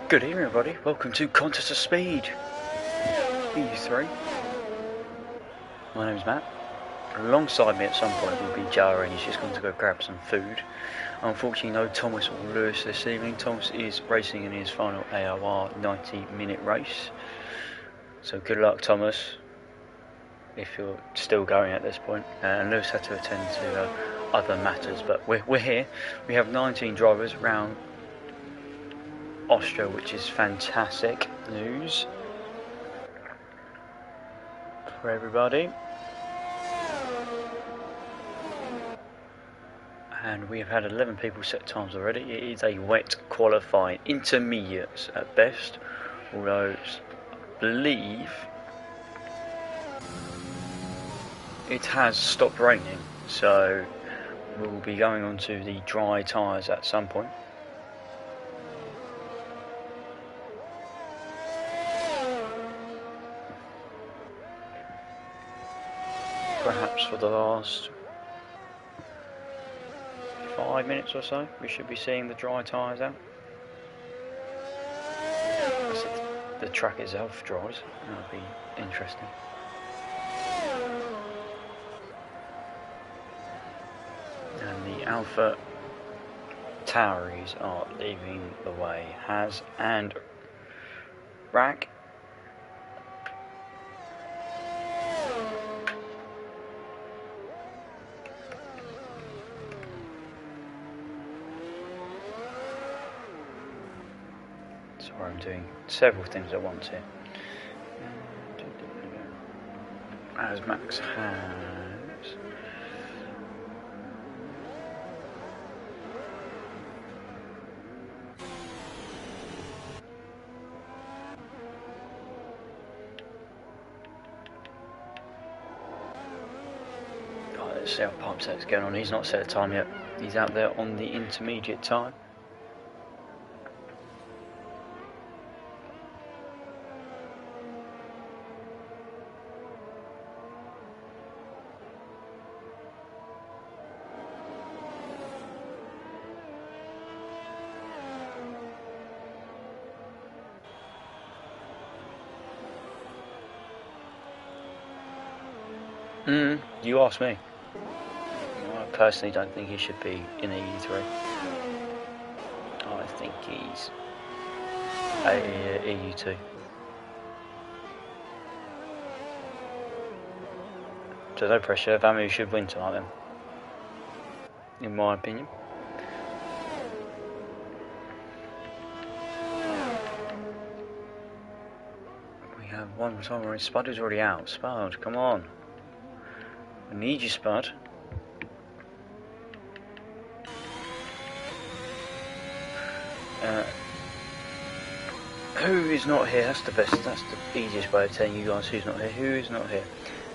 Good evening everybody, welcome to Contest of Speed EU3. My name's Matt. Alongside me at some point will be Joe, and he's just going to go grab some food. Unfortunately no Thomas or Lewis this evening. Thomas is racing in his final AOR 90-minute race. So good luck Thomas, if you're still going at this point. And Lewis had to attend to other matters, but we're here. We have 19 drivers around Austria, which is fantastic news for everybody. And we have had 11 people set times already. It is a wet qualifying, intermediates at best, although I believe it has stopped raining, so we'll be going on to the dry tyres at some point. Perhaps for the last 5 minutes or so, we should be seeing the dry tyres out. The track itself dries, that'll be interesting. And the Alpha Tauris are leaving the way. Has and Rack. Sorry, I'm doing several things at once here. As Max has let's see how Pipe Set's going on. He's not set a time yet. He's out there on the intermediate time. You asked me. I personally don't think he should be in EU3. I think he's a EU2. So no pressure, Vamu should win tonight then, in my opinion. We have one timer in. Spud is already out. Spud, come on. I need you, Spud. Who is not here? That's the easiest way of telling you guys who's not here. Who is not here?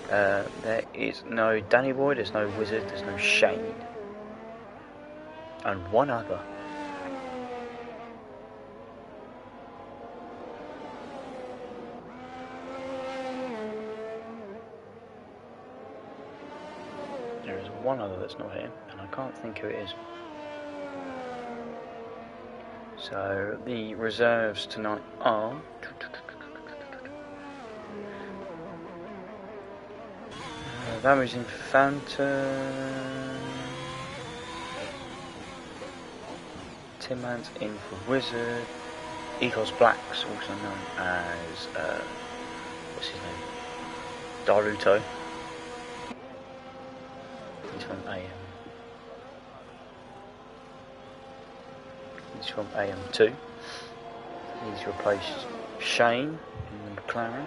There is no Danny Boy, there's no Wizard, there's no Shane. And one other. There is one other that's not here, and I can't think who it is. So the reserves tonight are Vamu's in Phantom, Tin Man's in for Wizard, Eagles Blacks, also known as what's his name? Daluto. He's from AM. He's from AM2. He's replaced Shane in the McLaren.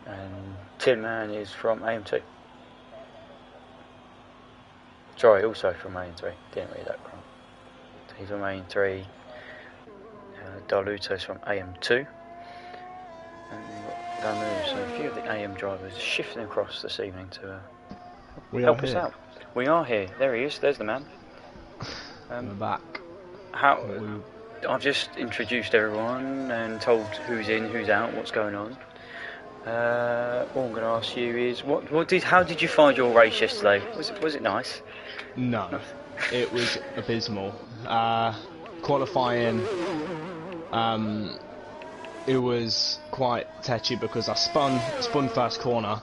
And Tin Man is from AM2. Sorry, also from AM3. Didn't read that wrong. He's from AM3. Daluto's from AM2. And so a few of the AM drivers shifting across this evening to help us out. We are here. There he is. There's the man. We're back. I've just introduced everyone and told who's in, who's out, what's going on. What I'm going to ask you is, how did you find your race yesterday? Was it nice? No, it was abysmal. Qualifying, it was quite tetchy because I spun first corner.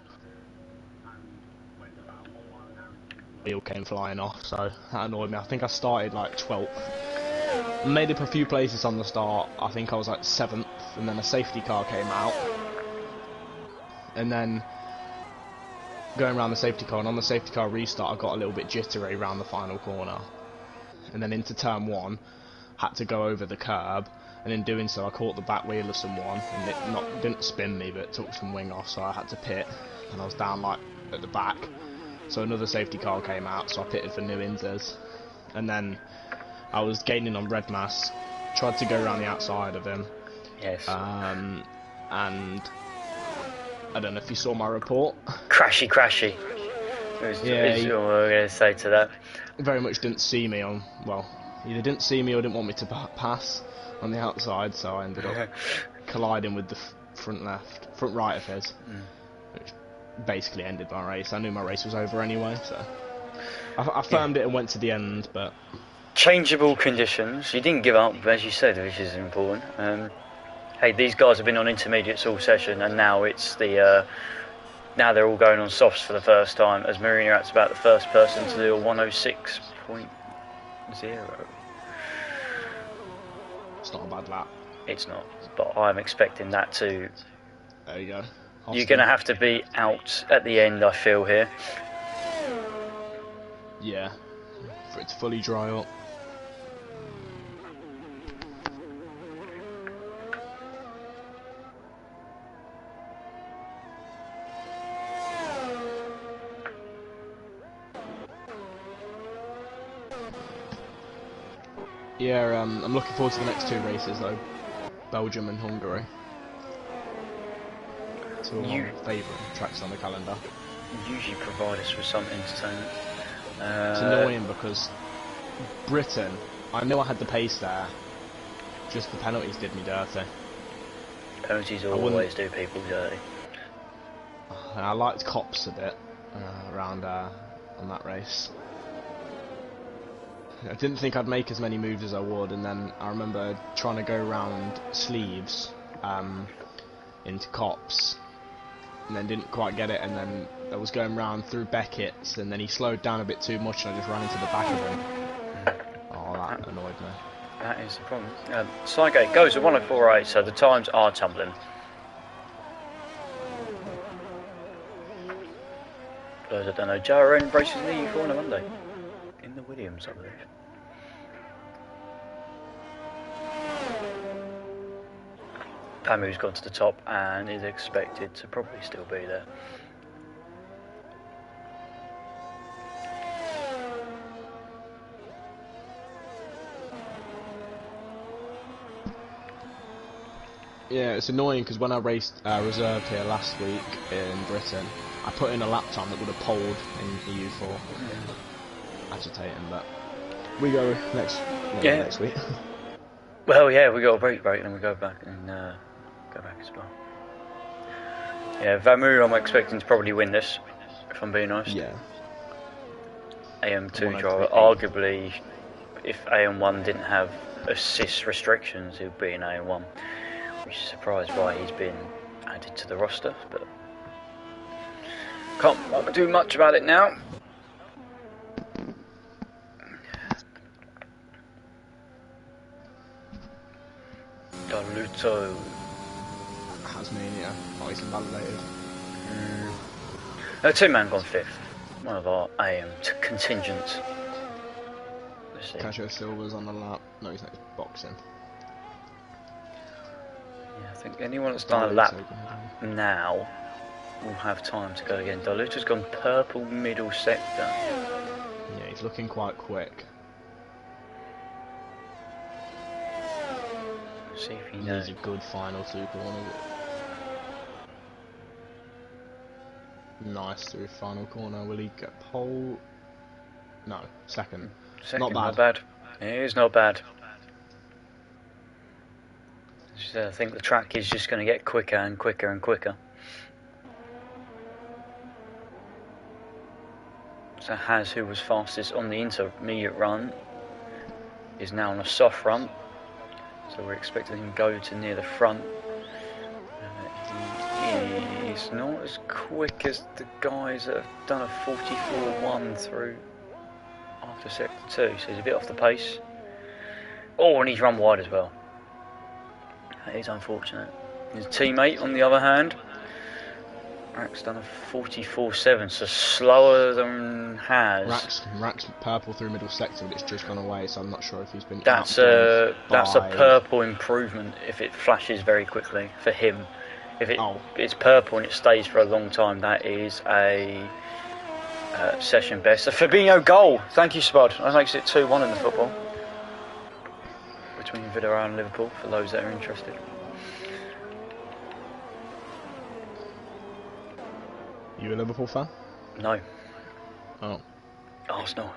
Wheel came flying off, so that annoyed me. I think I started like 12th. Made up a few places on the start. I think I was like 7th, and then a safety car came out. And then going around the safety car, and on the safety car restart I got a little bit jittery around the final corner, and then into turn 1 had to go over the curb, and in doing so I caught the back wheel of someone, and it didn't spin me but took some wing off, so I had to pit, and I was down like at the back, so another safety car came out, so I pitted for new inters, and then I was gaining on Red Mass, tried to go around the outside of him, yes, and I don't know if you saw my report. Crashy. Yeah, what we're going to say to that. Very much didn't see me on, well, either didn't see me or didn't want me to pass on the outside, so I ended up colliding with the front right of his, which basically ended my race. I knew my race was over anyway, so I firmed it and went to the end, but... Changeable conditions. You didn't give up, as you said, which is important. Hey, these guys have been on intermediates all session, and now it's now they're all going on softs for the first time, as Marina's about the first person to do a 106.0. It's not a bad lap. It's not, but I'm expecting that to... There you go. You're going to have to be out at the end, I feel, here. Yeah, for it to fully dry up. Yeah, I'm looking forward to the next 2 races though, Belgium and Hungary. Two of my favourite tracks on the calendar. Usually provide us with some entertainment. It's annoying because Britain, I knew I had the pace there, just the penalties did me dirty. Penalties always do people dirty. And I liked Cops a bit around on that race. I didn't think I'd make as many moves as I would, and then I remember trying to go around Sleeves into Cops, and then didn't quite get it, and then I was going round through Beckett's, and then he slowed down a bit too much, and I just ran into the back of him. Oh, that annoyed me. That is the problem. Sidegate goes at 104.8, so the times are tumbling. Those I don't know, Jaren races in the EU3 on a Monday. In the Williams, I believe. Pamu's gone to the top and is expected to probably still be there. Yeah, it's annoying because when I raced reserve here last week in Britain, I put in a lap time that would have polled in EU4. Agitating, but we go next week. Well, yeah, we got a break, and then we go back and go back as well. Yeah, Vamu, I'm expecting to probably win this, if I'm being honest. Yeah. AM2 driver, arguably, if AM1 didn't have assist restrictions, he would be in AM1. Which is surprised why he's been added to the roster, but can't do much about it now. Daluto. Tasmania. Oh, he's invalidated. No, 2-man gone 5th. One of our AM contingents. Let's see. Casio Silver's on the lap. No, he's not. He's boxing. Yeah, I think anyone that's done a lap now will have time to go again. Daluto's gone purple middle sector. Yeah, he's looking quite quick. See if he knows. He's a good final 2 corners. Nice through final corner. Will he get pole? No, second. Not bad. It is not bad. I think the track is just going to get quicker and quicker and quicker. So Haz, who was fastest on the intermediate run, is now on a soft run. So we're expecting him to go to near the front. He is not as quick as the guys that have done a 44.1 through after sector 2, so he's a bit off the pace. Oh, and he's run wide as well. That is unfortunate. His teammate, on the other hand, Rack's done a 44.7, so slower than Haz. Rack's purple through middle sector, but it's just gone away, so I'm not sure if he's been. That's a purple improvement if it flashes very quickly for him. If it's purple and it stays for a long time, that is a session best. A Fabinho goal. Thank you, Spud. That makes it 2-1 in the football between Villarreal and Liverpool for those that are interested. You a Liverpool fan? No. Oh. Arsenal.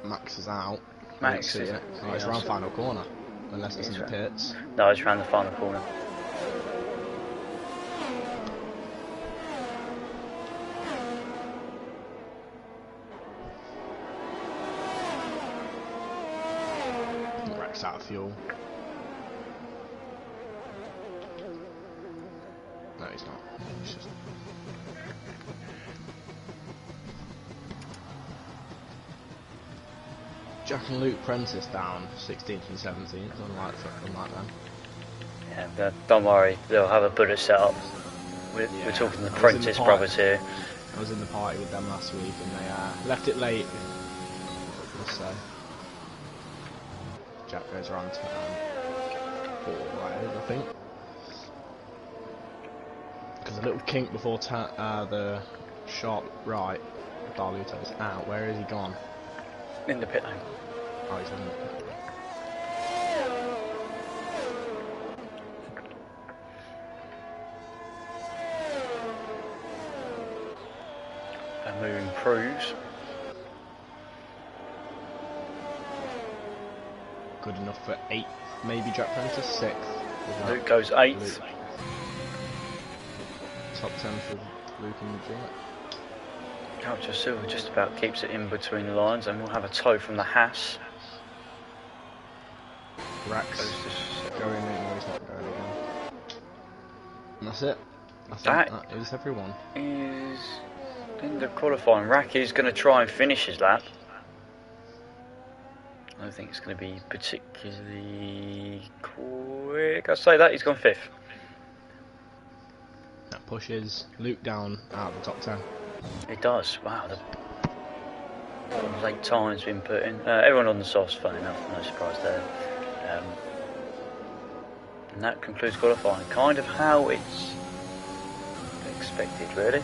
Max is out. Max is it. Oh, it's around final corner. Unless it's in the pits. No, it's around the final corner. Rack's out of fuel. No, he's not. He's just... Jack and Luke Prentice down 16th and 17th, unlike them. Yeah, but don't worry, they'll have a bullet set up. We're talking the Prentice brothers here. I was in the party with them last week and they left it late. So Jack goes around to 4 right, I think. Because a little kink before the sharp right, Darluto's out. Where is he gone? In the pit lane. Oh, he's in the pit lane. A move improves. Good enough for 8th, maybe Jack Prentice, 6th. Luke goes 8th. Luke. Top 10 for Luke and Jack. Culture Silver just about keeps it in between the lines, and we'll have a tow from the Haas. Rax going in, no, he's not going again. And that's it. That is everyone. Is in the qualifying. Rack is going to try and finish his lap. I don't think it's going to be particularly quick. I'd say that he's gone 5th. That pushes Luke down out of the top 10. It does. Wow, the late time's been put in. Everyone on the soft's funny enough, no surprise there. And that concludes qualifying. Kind of how it's expected, really.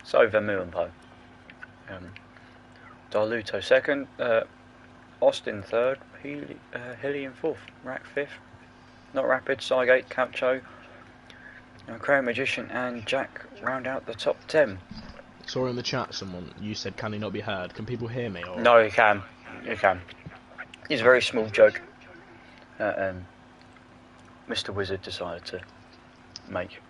So Vermeer and Poe. Darluto 2nd, Austin 3rd, Hilly in 4th, Rack 5th, Not Rapid, Sygate, Capcho, Crow Magician and Jack round out the top 10. Saw in the chat someone, you said can he not be heard? Can people hear me? Or? No, you can. You can. It's a very small joke Mr. Wizard decided to make.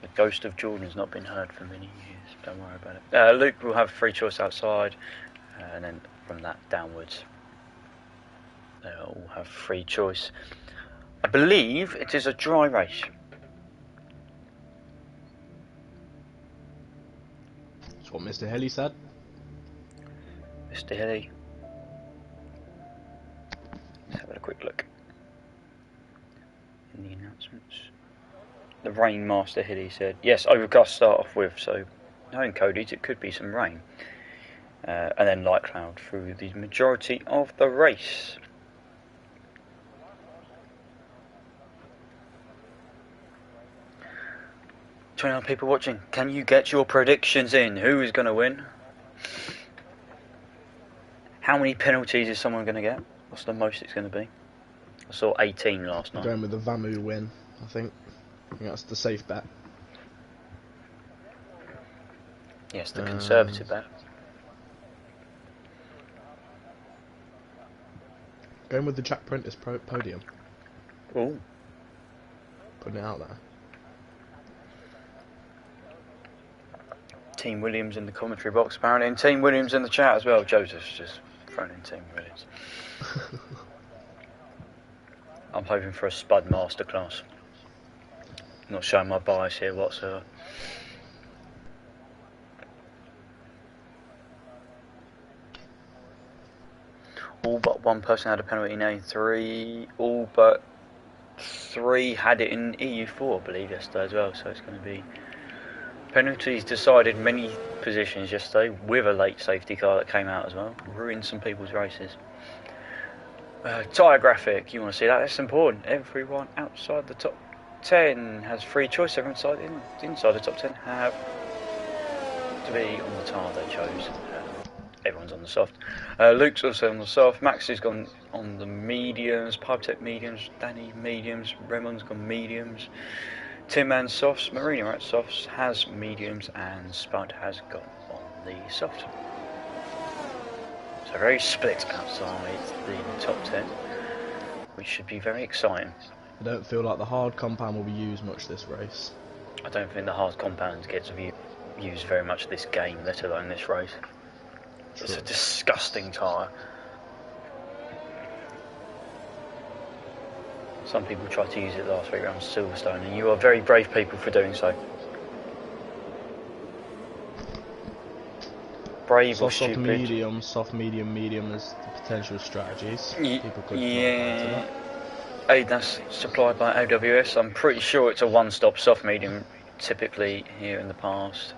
The ghost of Jordan's not been heard for many years. Don't worry about it. Luke will have free choice outside, and then from that downwards, they'll all have free choice. I believe it is a dry race. That's what Mr. Hilly said. Mr. Hilly. Let's have a quick look in the announcements. The Rain Master Hilly said, yes, overcast start off with, so knowing Cody's it could be some rain. And then light cloud through the majority of the race. 29 people watching. Can you get your predictions in? Who is going to win? How many penalties is someone going to get? What's the most it's going to be? I saw 18 last night. Going with the Vamu win, I think. That's the safe bet. Yes, the conservative bet. Going with the Jack Prentice podium. Ooh. Putting it out there. Team Williams in the commentary box apparently, and Team Williams in the chat as well. Joseph's just thrown in Team Williams. I'm hoping for a Spud masterclass. Not showing my bias here whatsoever. All but one person had a penalty in A3. All but 3 had it in EU4, I believe, yesterday as well. So it's going to be penalties decided many positions yesterday with a late safety car that came out as well. Ruined some people's races. Tyre graphic, you want to see that? That's important. Everyone outside the top 10 has free choice. Everyone inside the top 10 have to be on the tyre they chose. Everyone's on the soft. Luke's also on the soft. Max has gone on the mediums. Pipetech mediums. Danny mediums. Raymond's gone mediums. Tim and softs. Marina at softs has mediums, and Spud has gone on the soft. So very split outside the top 10, which should be very exciting. I don't feel like the hard compound will be used much this race. I don't think the hard compound gets used very much this game, let alone this race. True. It's a disgusting tyre. Some people tried to use it last week around Silverstone, and you are very brave people for doing so. Brave or stupid. Soft, medium, medium is the potential strategies. People could yeah. That's supplied by AWS. I'm pretty sure it's a one-stop soft medium typically here in the past.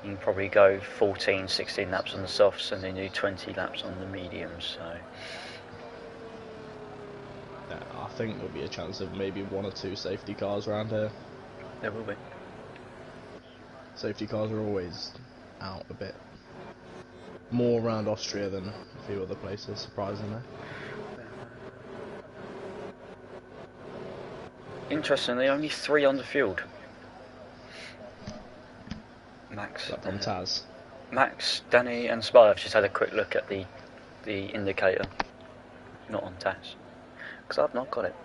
You can probably go 14, 16 laps on the softs and then do 20 laps on the mediums. So yeah, I think there'll be a chance of maybe 1 or 2 safety cars around here. There will be. Safety cars are always out a bit. More around Austria than a few other places, surprisingly. Interestingly, only 3 underfueled. Max. That from Taz. Max, Danny, and Spy. I've just had a quick look at the indicator. Not on Taz, because I've not got it.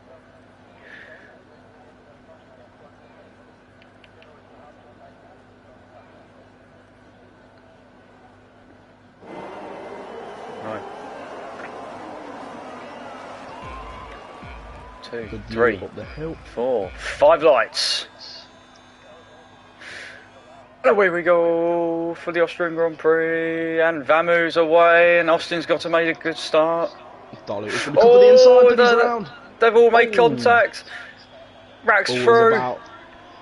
Right. 2, 3, up the hill. 4, 5 lights. Away we go for the Austrian Grand Prix, and Vamu's away, and Austin's got to make a good start. Dolly was going to cover the inside, but he's round. They've all made contact. Rack's through.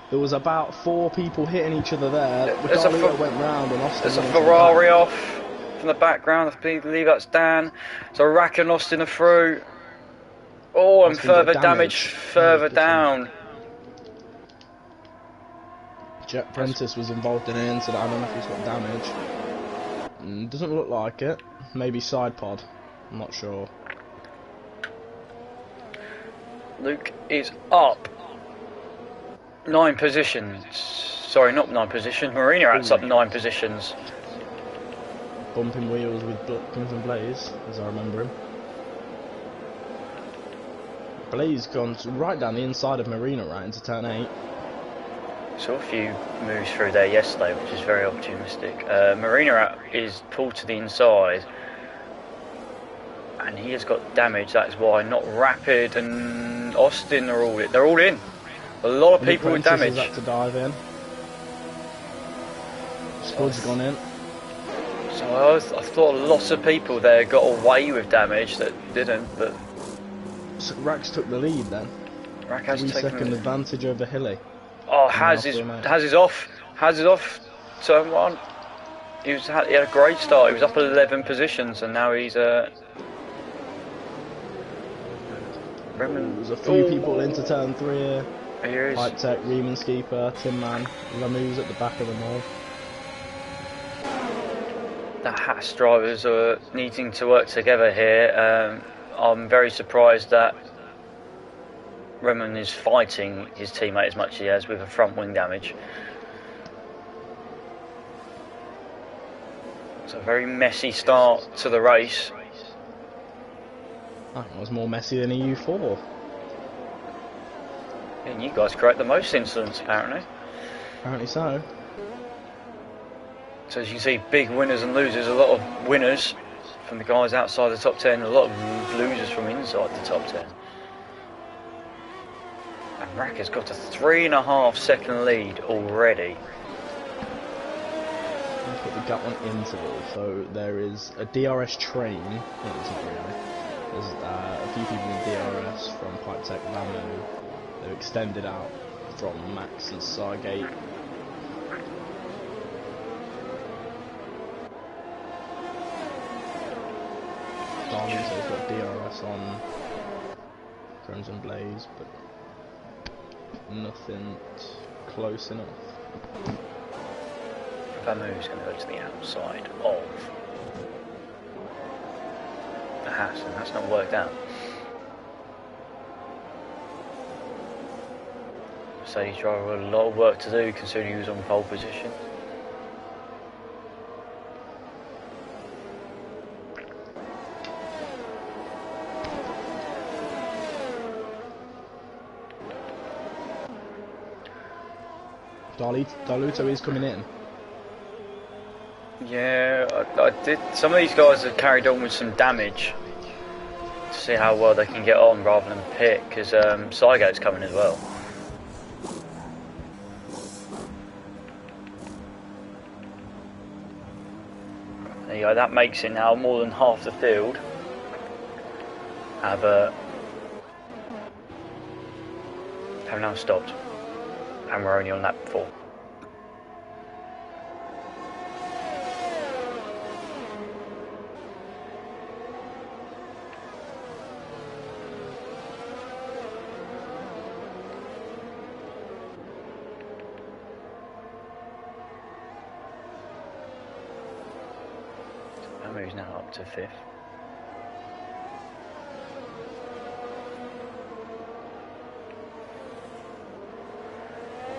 There was about 4 people hitting each other there. Dolly went round, and Austin. There's a Ferrari off from the background. I believe that's Dan. So Rack and Austin are through. Oh, and further damage further down. Jack Prentice was involved in an incident. I don't know if he's got damage. Doesn't look like it. Maybe side pod. I'm not sure. Luke is up 9 positions. Sorry, not 9 positions. Marina Rat's up 9 positions. Bumping wheels with Guns and Blaze, as I remember him. Blaze gone right down the inside of Marina Rat into turn 8. Saw a few moves through there yesterday, which is very opportunistic. Marina Rat is pulled to the inside, and he has got damage. That is why not Rapid and Austin are all in. They're all in. A lot of people with damage. Had to dive in. Spud's gone in. So I thought lots of people there got away with damage that didn't, but so Rax took the lead then. Rack has 3-second advantage over Hilly. Oh, Haz is off. Haz is off. Turn 1. He had a great start. He was up 11 positions, and now he's There's a few people into turn 3 here. Here is. Pipe Tech, Riemann Keeper, Tin Man, Lamou's at the back of them all. The Haas drivers are needing to work together here. I'm very surprised that Reman is fighting his teammate as much as he has with a front wing damage. It's a very messy start to the race. I think it was more messy than EU4. And you guys create the most incidents, apparently. Apparently so. So as you can see, big winners and losers. A lot of winners from the guys outside the top 10, a lot of losers from inside the top 10. And Rack has got a 3.5 second lead already. Let's put the gut on interval. So there is a DRS train. No, it's not really. There's a few people in DRS from Pipe Tech Lamou. They've extended out from Max and Sargate. Darlington's got DRS on Crimson Blaze, but nothing close enough. Lamou's going to go to the outside of the Haas, and that's not worked out. Mercedes driver had a lot of work to do considering he was on pole position. Darluto is coming in. Yeah, I did. Some of these guys have carried on with some damage to see how well they can get on rather than pit, because Sygate's coming as well. There you go, that makes it now more than half the field have now stopped, and we're only on lap 4. Lamou's now up to 5th.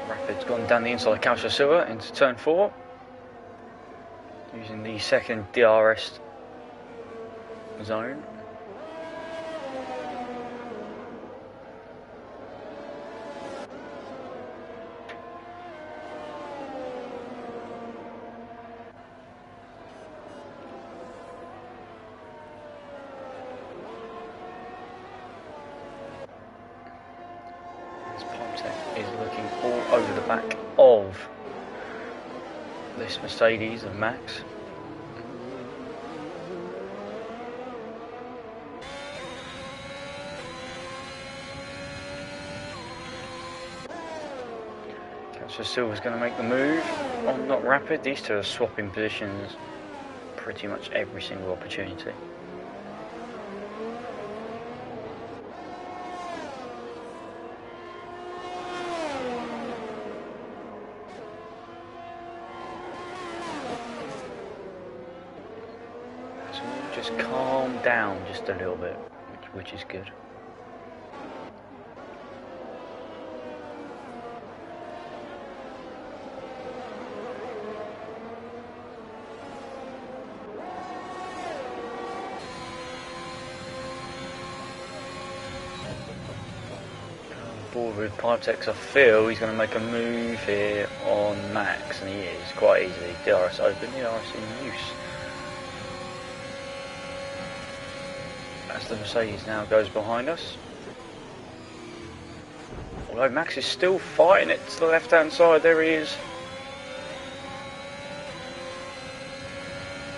Rapid's gone down the inside of Calcio Silva into turn 4, using the second DRS zone. Is looking all over the back of this Mercedes and Max. So Silva's going to make the move on Not Rapid. These two are swapping positions pretty much every single opportunity. Just calm down just a little bit, which is good. Forward with Pipe Tech, I feel he's going to make a move here on Max, and he is quite easily. DRS open, DRS in use. As the Mercedes now goes behind us. Although Max is still fighting it to the left hand side, there he is.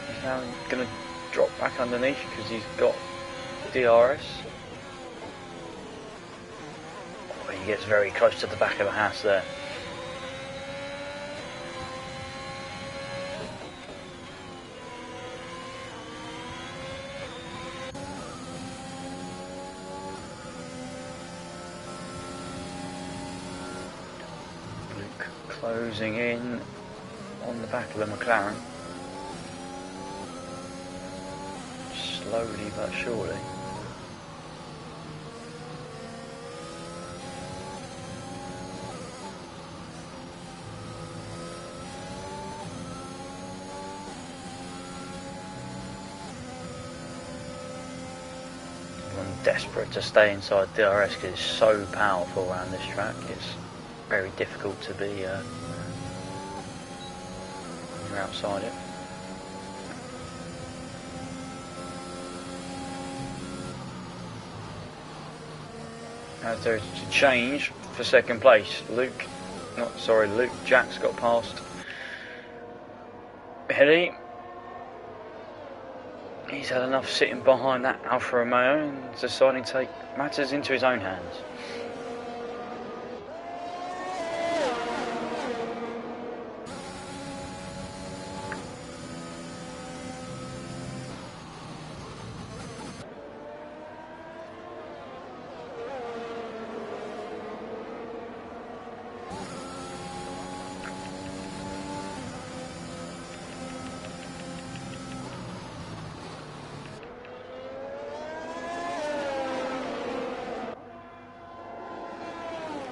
He's now going to drop back underneath because he's got DRS. Oh, he gets very close to the back of the house there. closing in on the back of the McLaren. Slowly but surely. I'm desperate to stay inside DRS because it's so powerful around this track. It's very difficult to be when you're outside it. As there's a change for second place, Luke Jack's got past Hedy. He's had enough sitting behind that Alfa Romeo and deciding to take matters into his own hands.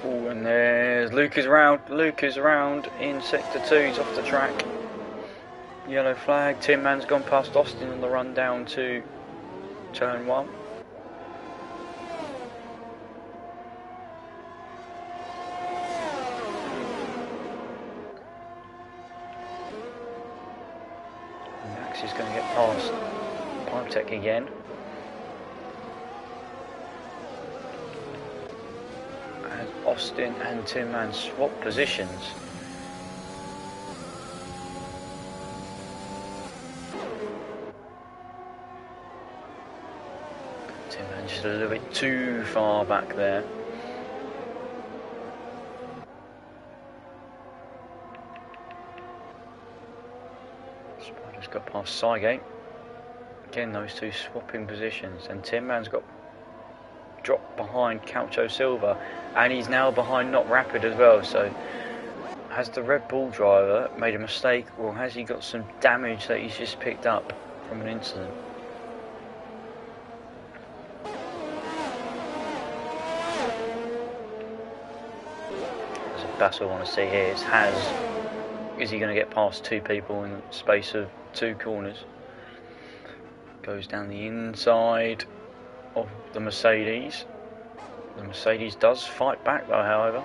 And there's Luke is around in sector 2, he's off the track. Yellow flag, Tin Man's gone past Austin on the run down to turn 1. Max is going to get past Pipe again. Austin and Tin Man swap positions. Tin Man just a little bit too far back there. Spider's got past Cygate. Again, those two swapping positions, and Tin Man's got dropped behind Calcio Silva, and he's now behind Not Rapid as well. So has the Red Bull driver made a mistake, or has he got some damage that he's just picked up from an incident? That's what I want to see here. Is he going to get past two people in the space of 2 corners? Goes down the inside of the Mercedes. The Mercedes does fight back though, however.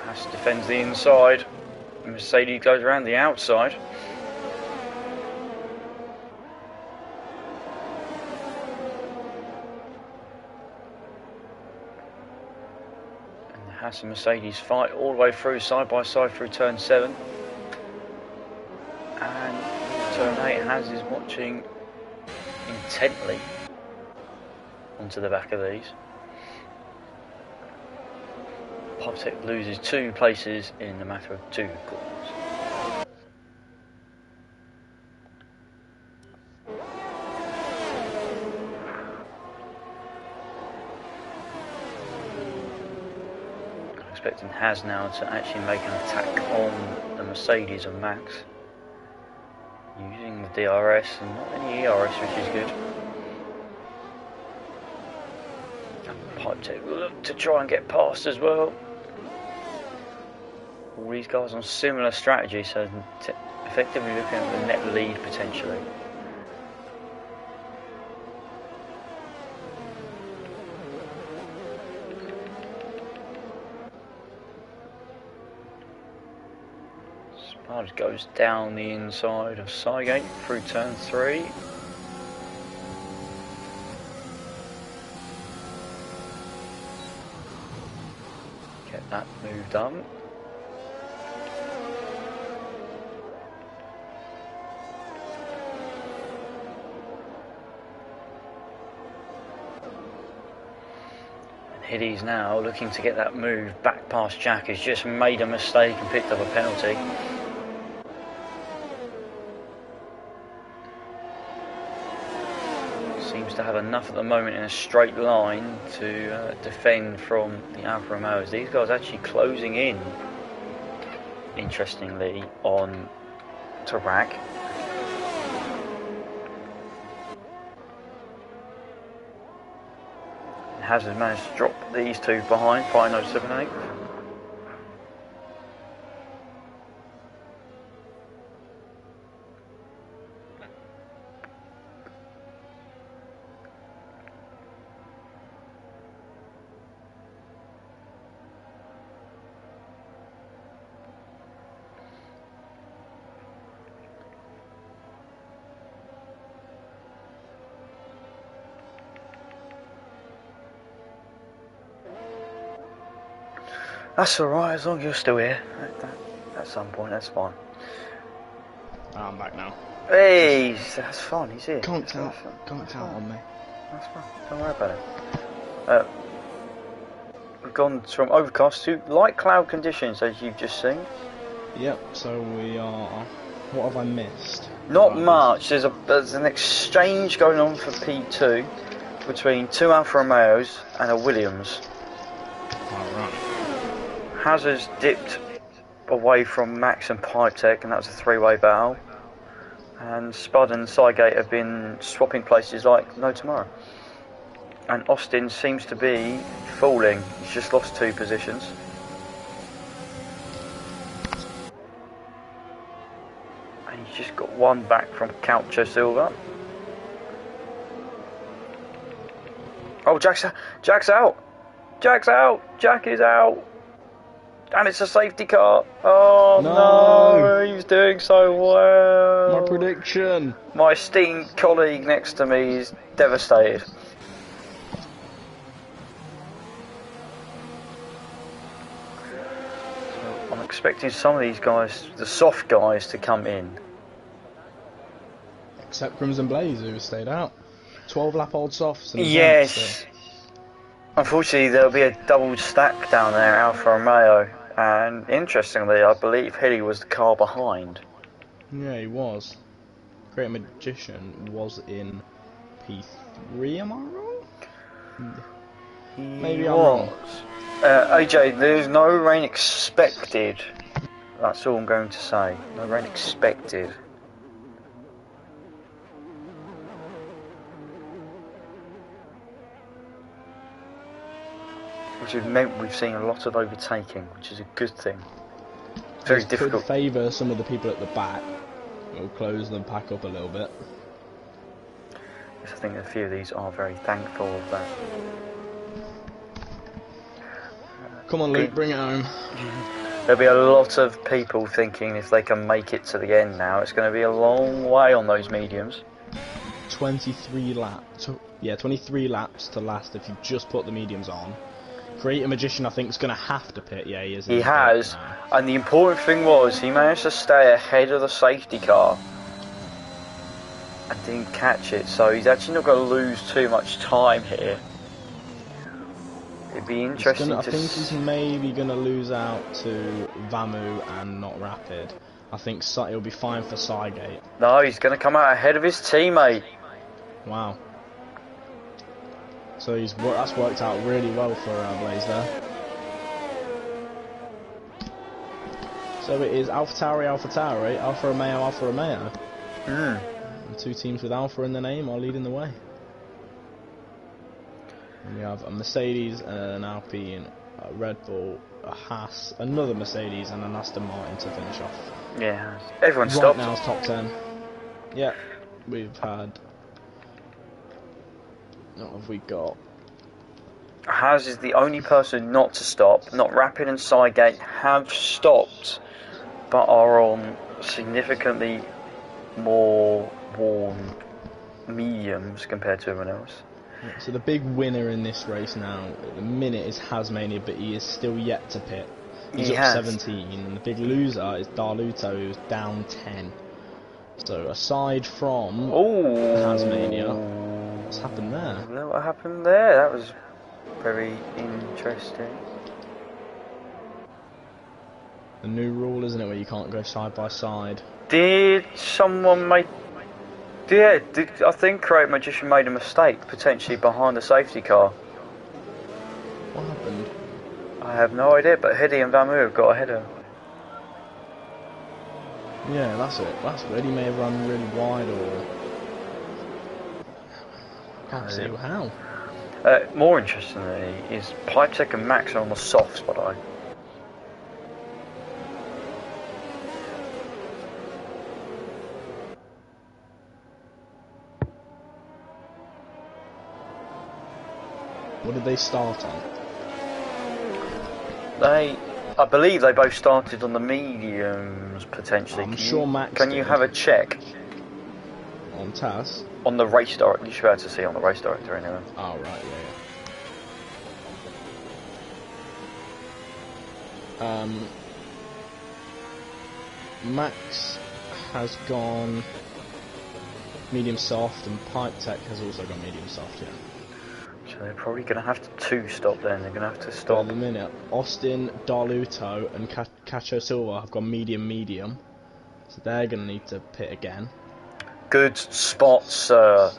Haas defends the inside. The Mercedes goes around the outside. And the Haas and Mercedes fight all the way through, side by side, through turn 7. And turn 8, Haas is watching intently onto the back of these. Poptech loses 2 places in the matter of 2 corners. I'm expecting Haas now to actually make an attack on the Mercedes and Max, using the DRS and not any ERS, which is good. Pipe will look to try and get past as well. All these guys on similar strategy, so effectively looking at the net lead potentially. Spars goes down the inside of Cygate through turn 3. Get that move done. Hiddy's now looking to get that move back past Jack. He's just made a mistake and picked up a penalty. Seems to to have enough at the moment in a straight line to defend from the Alfa Romeos. These guys actually closing in, interestingly, on Tarak. Hazard managed to drop these two behind, 5.078. That's alright, as long as you're still here. At some point, that's fine. I'm back now. Hey, that's fun, he's here. Can't count on me. That's fine, don't worry about it. We've gone from overcast to light cloud conditions, as you've just seen. Yep, so we are... What have I missed? Not much, there's an exchange going on for P2 between two Alfa Romeos and a Williams. Alright. Hazard's dipped away from Max and Pipetek, and that was a three-way battle. And Spud and Cygate have been swapping places like no tomorrow. And Austin seems to be falling. He's just lost 2 positions. And he's just got 1 back from Calcio Silva. Oh, Jack's out! Jack's out! Jack is out! And it's a safety car. Oh no, he's doing so well. My prediction. My esteemed colleague next to me is devastated. So I'm expecting some of these guys, the soft guys, to come in. Except Crimson Blaze, who stayed out. 12 lap old softs. And Yes. Unfortunately, there'll be a double stack down there, Alfa Romeo. And interestingly, I believe Hilly was the car behind. Yeah, he was. Great Magician was in P3, am I wrong? Maybe I'm wrong. AJ, there's no rain expected. That's all I'm going to say. No rain expected. Which has meant we've seen a lot of overtaking, which is a good thing. Very difficult. Could favour some of the people at the back. We'll close them back up a little bit. I think a few of these are very thankful of that. Come on, Luke, bring it home. There'll be a lot of people thinking if they can make it to the end now. It's going to be a long way on those mediums. 23 laps. Yeah, 23 laps to last if you just put the mediums on. Greater Magician, I think, is going to have to pit. Yeah, he is. He has, and the important thing was he managed to stay ahead of the safety car and didn't catch it, so he's actually not going to lose too much time here. It'd be interesting I think he's maybe going to lose out to Vamu and not Rapid. I think it'll be fine for Cygate. No, he's going to come out ahead of his teammate. Wow. So that's worked out really well for Blaze there. So it is AlphaTauri, Alfa Romeo. And 2 teams with Alpha in the name are leading the way. And we have a Mercedes and an Alpine, a Red Bull, a Haas, another Mercedes and an Aston Martin to finish off. Yeah, everyone stopped. Right now it's top 10. Yeah, we've had... What have we got? Haas is the only person not to stop. Not Rapid and Cygate have stopped, but are on significantly more worn mediums compared to everyone else. So the big winner in this race now at the minute is Hasmania, but he is still yet to pit. He's up 17, and the big loser is Darluto, who's down 10. So aside from Hasmania, what's happened there? I don't know what happened there. That was very interesting. The new rule, isn't it, where you can't go side by side? Did Yeah, I think Create Magician made a mistake, potentially behind the safety car. What happened? I have no idea, but Hedy and Vamu have got ahead of him. Yeah, that's it. That's good. He may have run really wide or... Can't see how. More interestingly, is Pipetech and Max are on the softs, by the way. What did they start on? I believe they both started on the mediums, potentially. I'm sure Max Can you did. have a check? On TAS? On the race director, you should be able to see on the race director anyway. Oh, right, yeah. Max has gone medium soft and Pipe Tech has also gone medium soft, yeah. So they're probably going to have to two-stop then. They're going to have to But stop. at the minute, Austin, Darluto and Cacho Silva have gone medium. So they're going to need to pit again. Good spot, sir.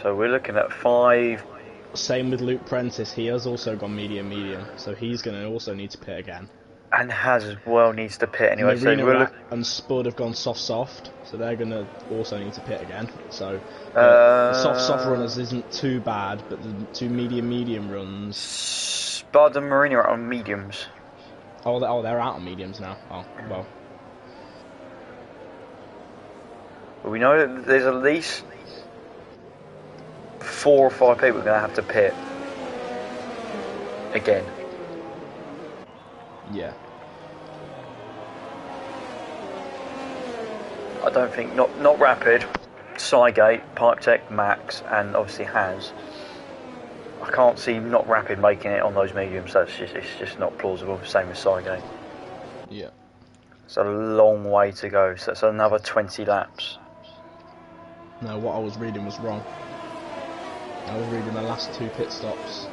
So we're looking at 5. Same with Luke Prentice. He has also gone medium. So he's going to also need to pit again. And has as well needs to pit anyway. Marina So we're Rat and Spud have gone soft. So they're going to also need to pit again. So the soft runners isn't too bad, but the two medium runs. Spud and Marina are on mediums. Oh, they're out on mediums now. Oh, well. But we know that there's at least 4 or 5 people going to have to pit again. Yeah. I don't think not Rapid, Cygate, Pipetech, Max, and obviously Has. I can't see not Rapid making it on those mediums. It's just not plausible. Same with Cygate. Yeah. It's a long way to go. So that's another 20 laps. No, what I was reading was wrong. I was reading the last 2 pit stops.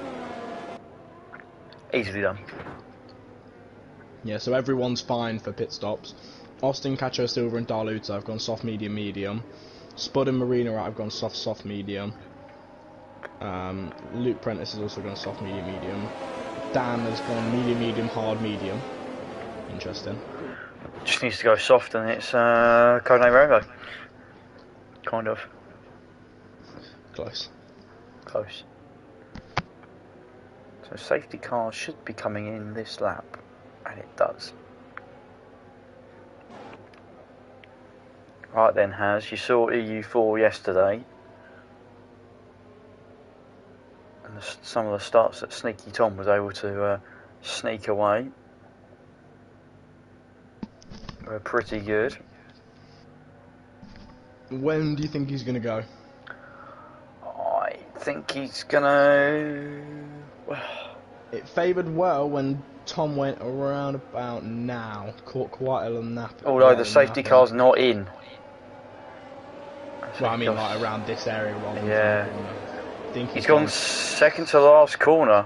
Easily done. Yeah, so everyone's fine for pit stops. Austin, Cacho Silva and Darluto have gone soft, medium. Spud and Marina have gone soft, medium. Luke Prentice has also gone soft, medium. Dan has gone medium, hard, medium. Interesting. Just needs to go soft, and it's Codename Rainbow. Kind of. Close. So safety cars should be coming in this lap, and it does. Right then, Has, you saw EU4 yesterday, and some of the starts that Sneaky Tom was able to sneak away were pretty good. When do you think he's going to go? I think he's gonna... It favoured well when Tom went around about now. Caught quite a long nap. Although the safety car's not in. Well, I mean, like around this area rather than... Yeah. I think He's gone second to last corner.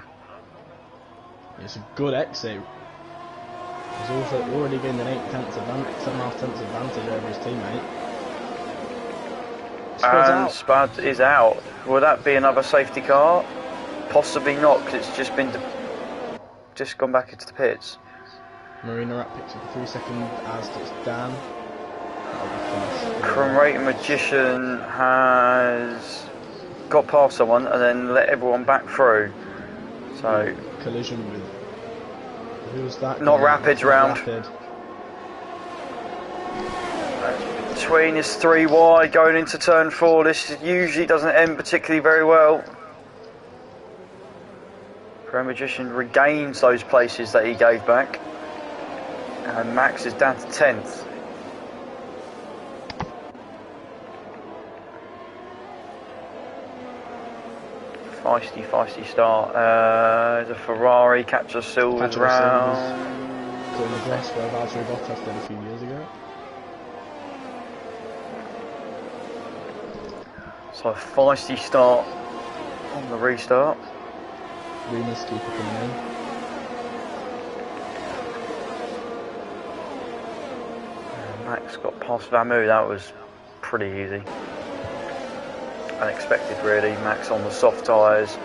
It's a good exit. He's also already gained an 7.5 tenths advantage over his teammate. And Spud is out. Will that be another safety car? Possibly not, because it's just gone back into the pits. Marina Rat picks up a 3-second, as does Dan. Crate Magician has got past someone and then let everyone back through. So collision with who's that? Not Rapid's round. Rapid. Between is 3 wide going into turn 4. This usually doesn't end particularly very well. Crate Magician regains those places that he gave back, and Max is down to 10th. Feisty start. The Ferrari catches Silver's round. Caught in the grass where Valtteri Bottas did a few years ago. So a feisty start on the restart. Remus keeper coming in. Max got past Vamu, that was pretty easy. Unexpected really, Max on the soft tyres.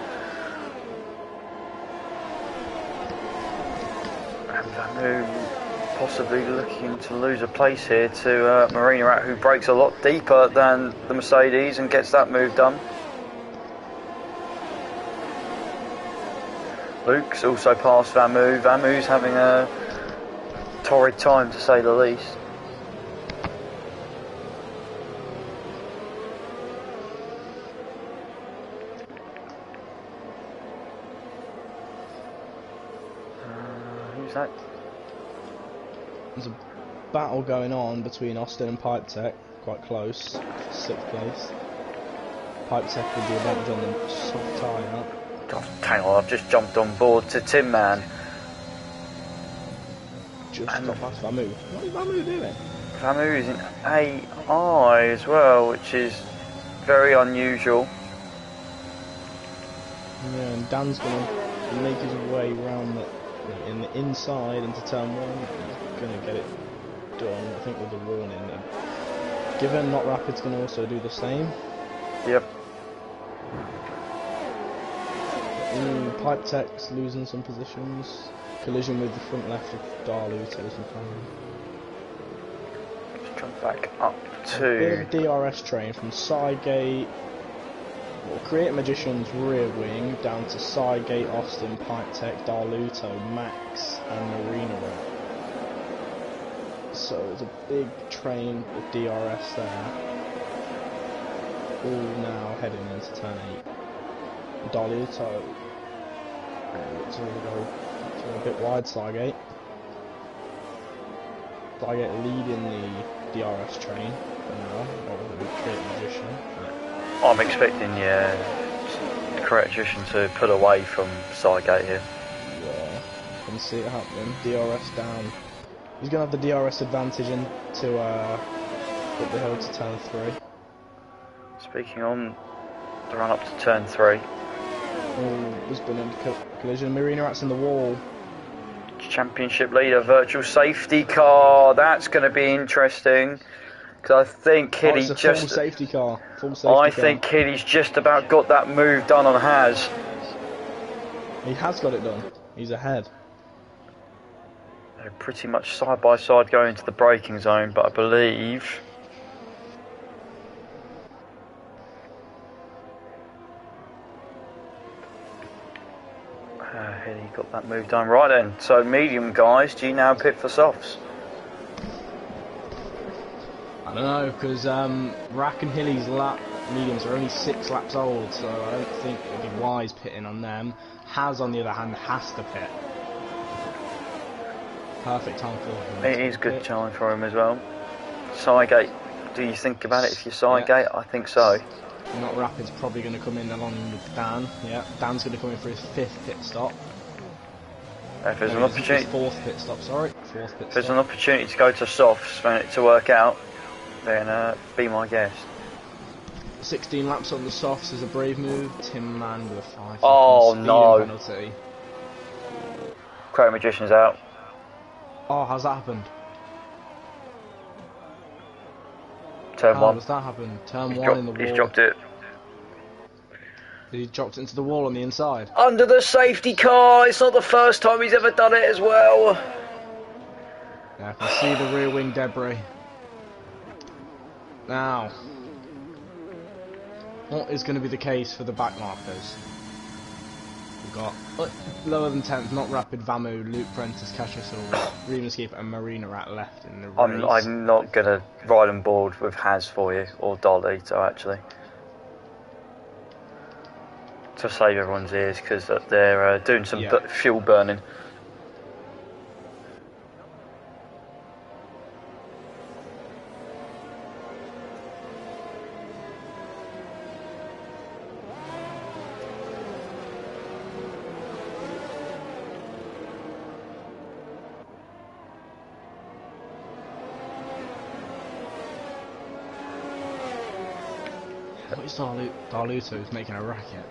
And Vamu possibly looking to lose a place here to Marina Rat, who brakes a lot deeper than the Mercedes and gets that move done. Luke's also past Vamu. Vamu's having a torrid time to say the least. Who's that? There's a battle going on between Austin and Pipe Tech, quite close, 6th place. Pipe Tech with the advantage on the soft tyre. God, hang on, I've just jumped on board to Tin Man. Just got past Vamu. What is Vamu doing? Vamu is in AI as well, which is very unusual. Yeah, and Dan's going to make his way around in the inside into turn 1. He's going to get it done, I think, with the warning. And given Not Rapid's going to also do the same. Yep. Pipe Tech's losing some positions. Collision with the front left of Dalu takes some time. Let's jump back up A bit of to... DRS train from Sidegate, well, Create Magician's rear wing down to Sidegate, Austin, Pipe Tech, Darluto, Max and Marina Rat. So it's a big train of DRS there. All now heading into turn 8. Darluto looks to go a bit wide, Sidegate. Sidegate leading the DRS train for now, or the Create Magician. I'm expecting, yeah, the correct position to pull away from Sidegate here. Yeah, can see it happening. DRS down. He's going to have the DRS advantage into up the hill to turn 3. Speaking on the run up to turn 3. Oh, there's been a collision. Marina Rat's in the wall. Championship leader, virtual safety car. That's going to be interesting. Because I think Kitty it's a just... full safety car. I think Kitty's just about got that move done on Haz. He has got it done. He's ahead. They're pretty much side by side going into the braking zone, but I believe... Hitty got that move done. Right then, so medium guys, do you now pit for softs? I don't know, because Rack and Hilly's mediums are only 6 laps old, so I don't think it'd be wise pitting on them. Haz, on the other hand, has to pit. Perfect time for him. It is good time for him as well. Sidegate, do you think about it if you're Sidegate? Yeah. I think so. Not Rapid's probably going to come in along with Dan. Yeah, Dan's going to come in for his 5th pit stop. If there's an opportunity, his 4th pit stop. Sorry, 4th pit stop. If there's an opportunity to go to softs for it to work out, then be my guest. 16 laps on the softs is a brave move. Tim Man with a 5. Oh no! Penalty. Crow Magician's out. Oh, how's that happened? Turn 1. How does that happen? Turn 1 in the wall. He's dropped it. He dropped it into the wall on the inside. Under the safety car. It's not the first time he's ever done it as well. Yeah, I can see the rear wing debris. Now, what is going to be the case for the back markers? We've got lower than 10th, Not Rapid, Vamu, Luke Prentice, Cassius Hall, Remus Keeper and Marina Rat left in the race. I'm not going to ride on board with Haz for you, or Dolito actually. To save everyone's ears, because they're doing some fuel burning. What is Darluto is making a racket?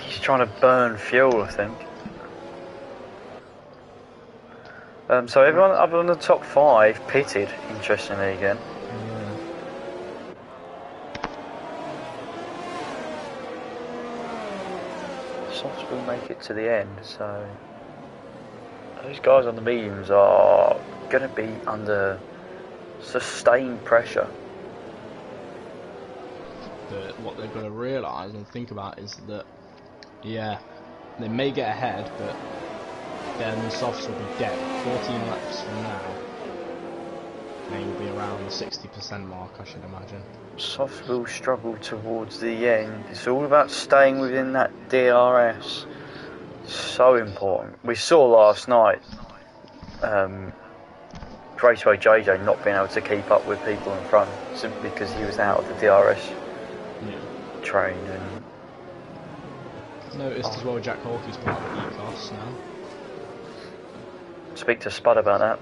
He's trying to burn fuel, I think. So everyone other than the top 5 pitted, interestingly again. Yeah. Softs will make it to the end, so those guys on the mediums are going to be under sustained pressure. But what they've got to realise and think about is that, yeah, they may get ahead, but then softs will be dead. 14 laps from now, they will be around the 60% mark, I should imagine. Softs will struggle towards the end. It's all about staying within that DRS. So important. We saw last night Raceway JJ not being able to keep up with people in front simply because he was out of the DRS train. And noticed as well Jack Hawkey's part of the E-Class now. Speak to Spud about that.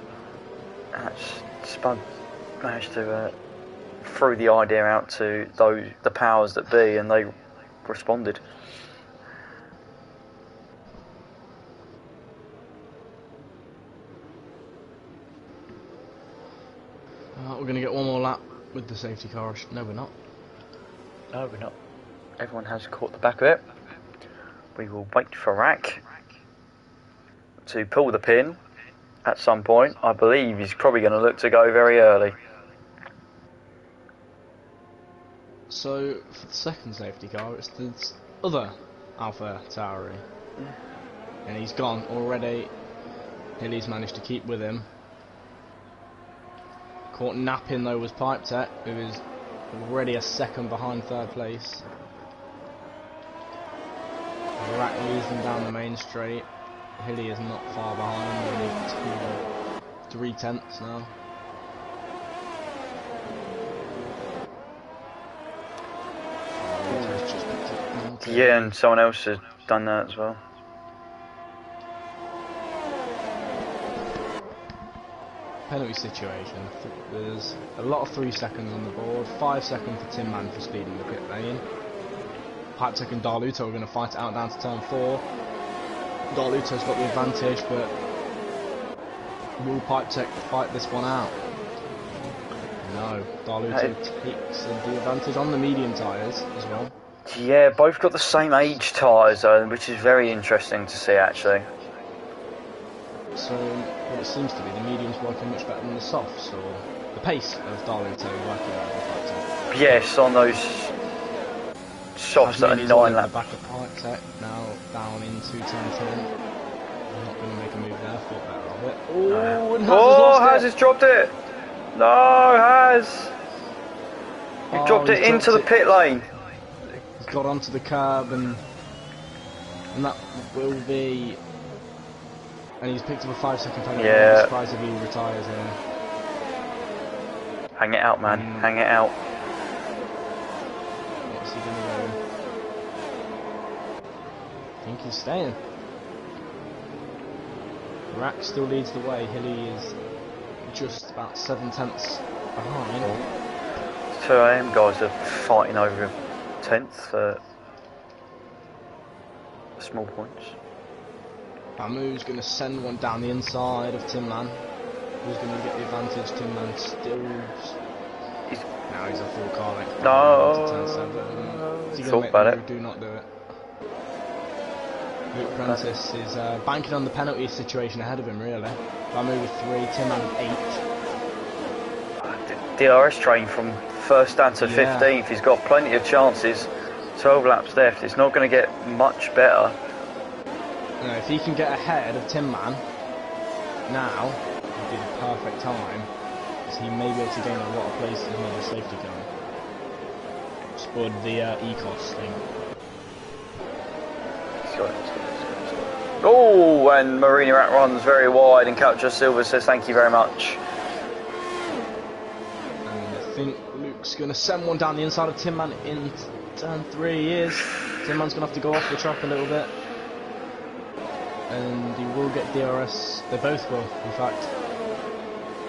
Spud managed to throw the idea out to the powers that be, and they responded. We're going to get one more lap with the safety car. No, we're not. No, we're not. Everyone has caught the back of it. We will wait for Rack to pull the pin at some point. I believe he's probably going to look to go very early. So, for the second safety car, it's the other Alpha Tauri. And he's gone already. Hilly's managed to keep with him. Caught napping though was Pipe Tech, who is already a second behind third place. Rack leads them down the main straight. Hilly is not far behind, only 3/10 now. Yeah, and someone else has done that as well. Penalty situation. There's a lot of 3 seconds on the board. 5 seconds for Tin Man for speeding the pit lane. Pipe Tech and Darluto are going to fight it out down to turn 4. Darluto's got the advantage, but will Pipe Tech fight this one out? No, Darluto takes the advantage on the medium tyres as well. Yeah, both got the same age tyres though, which is very interesting to see actually. So, what it seems to be, the medium's working much better than the softs, or the pace of Darluto working better than Pipe Tech. Yes, on those softs that are 9 laps. Back of Pipe Tech, now down into turn 10. Not going to make a move there, thought better of it. Oh, and Has has dropped it! No, Has! He dropped it into the pit lane. He's got onto the curb and that will be... And he's picked up a 5-second penalty. Yeah. I'm surprised if he retires here. Hang it out, man. Hang it out. What's he going to do? I think he's staying. Rack still leads the way. Hilly is just about 7/10 behind. 2 AM guys are fighting over a 10th for small points. Bamu's going to send one down the inside of Tin Man. Who's going to get the advantage? Tin Man still... Now he's a full car length. No. Is he going to make the move? Do not do it. Luke Prentice is banking on the penalty situation ahead of him, really. Bamu with 3, Tin Man with 8. DRS train from first down to 15th. He's got plenty of chances. 12 laps left. It's not going to get much better. You know, if he can get ahead of Tin Man now, would be the perfect time, because he may be able to gain a lot of places in the safety car. Spud the E-Cost thing. Oh, and Marina Rat runs very wide, and Coucher Silver says thank you very much. And I think Luke's going to send one down the inside of Tin Man in turn 3. He is. Tin Man's going to have to go off the track a little bit. And he will get DRS. They both will, in fact.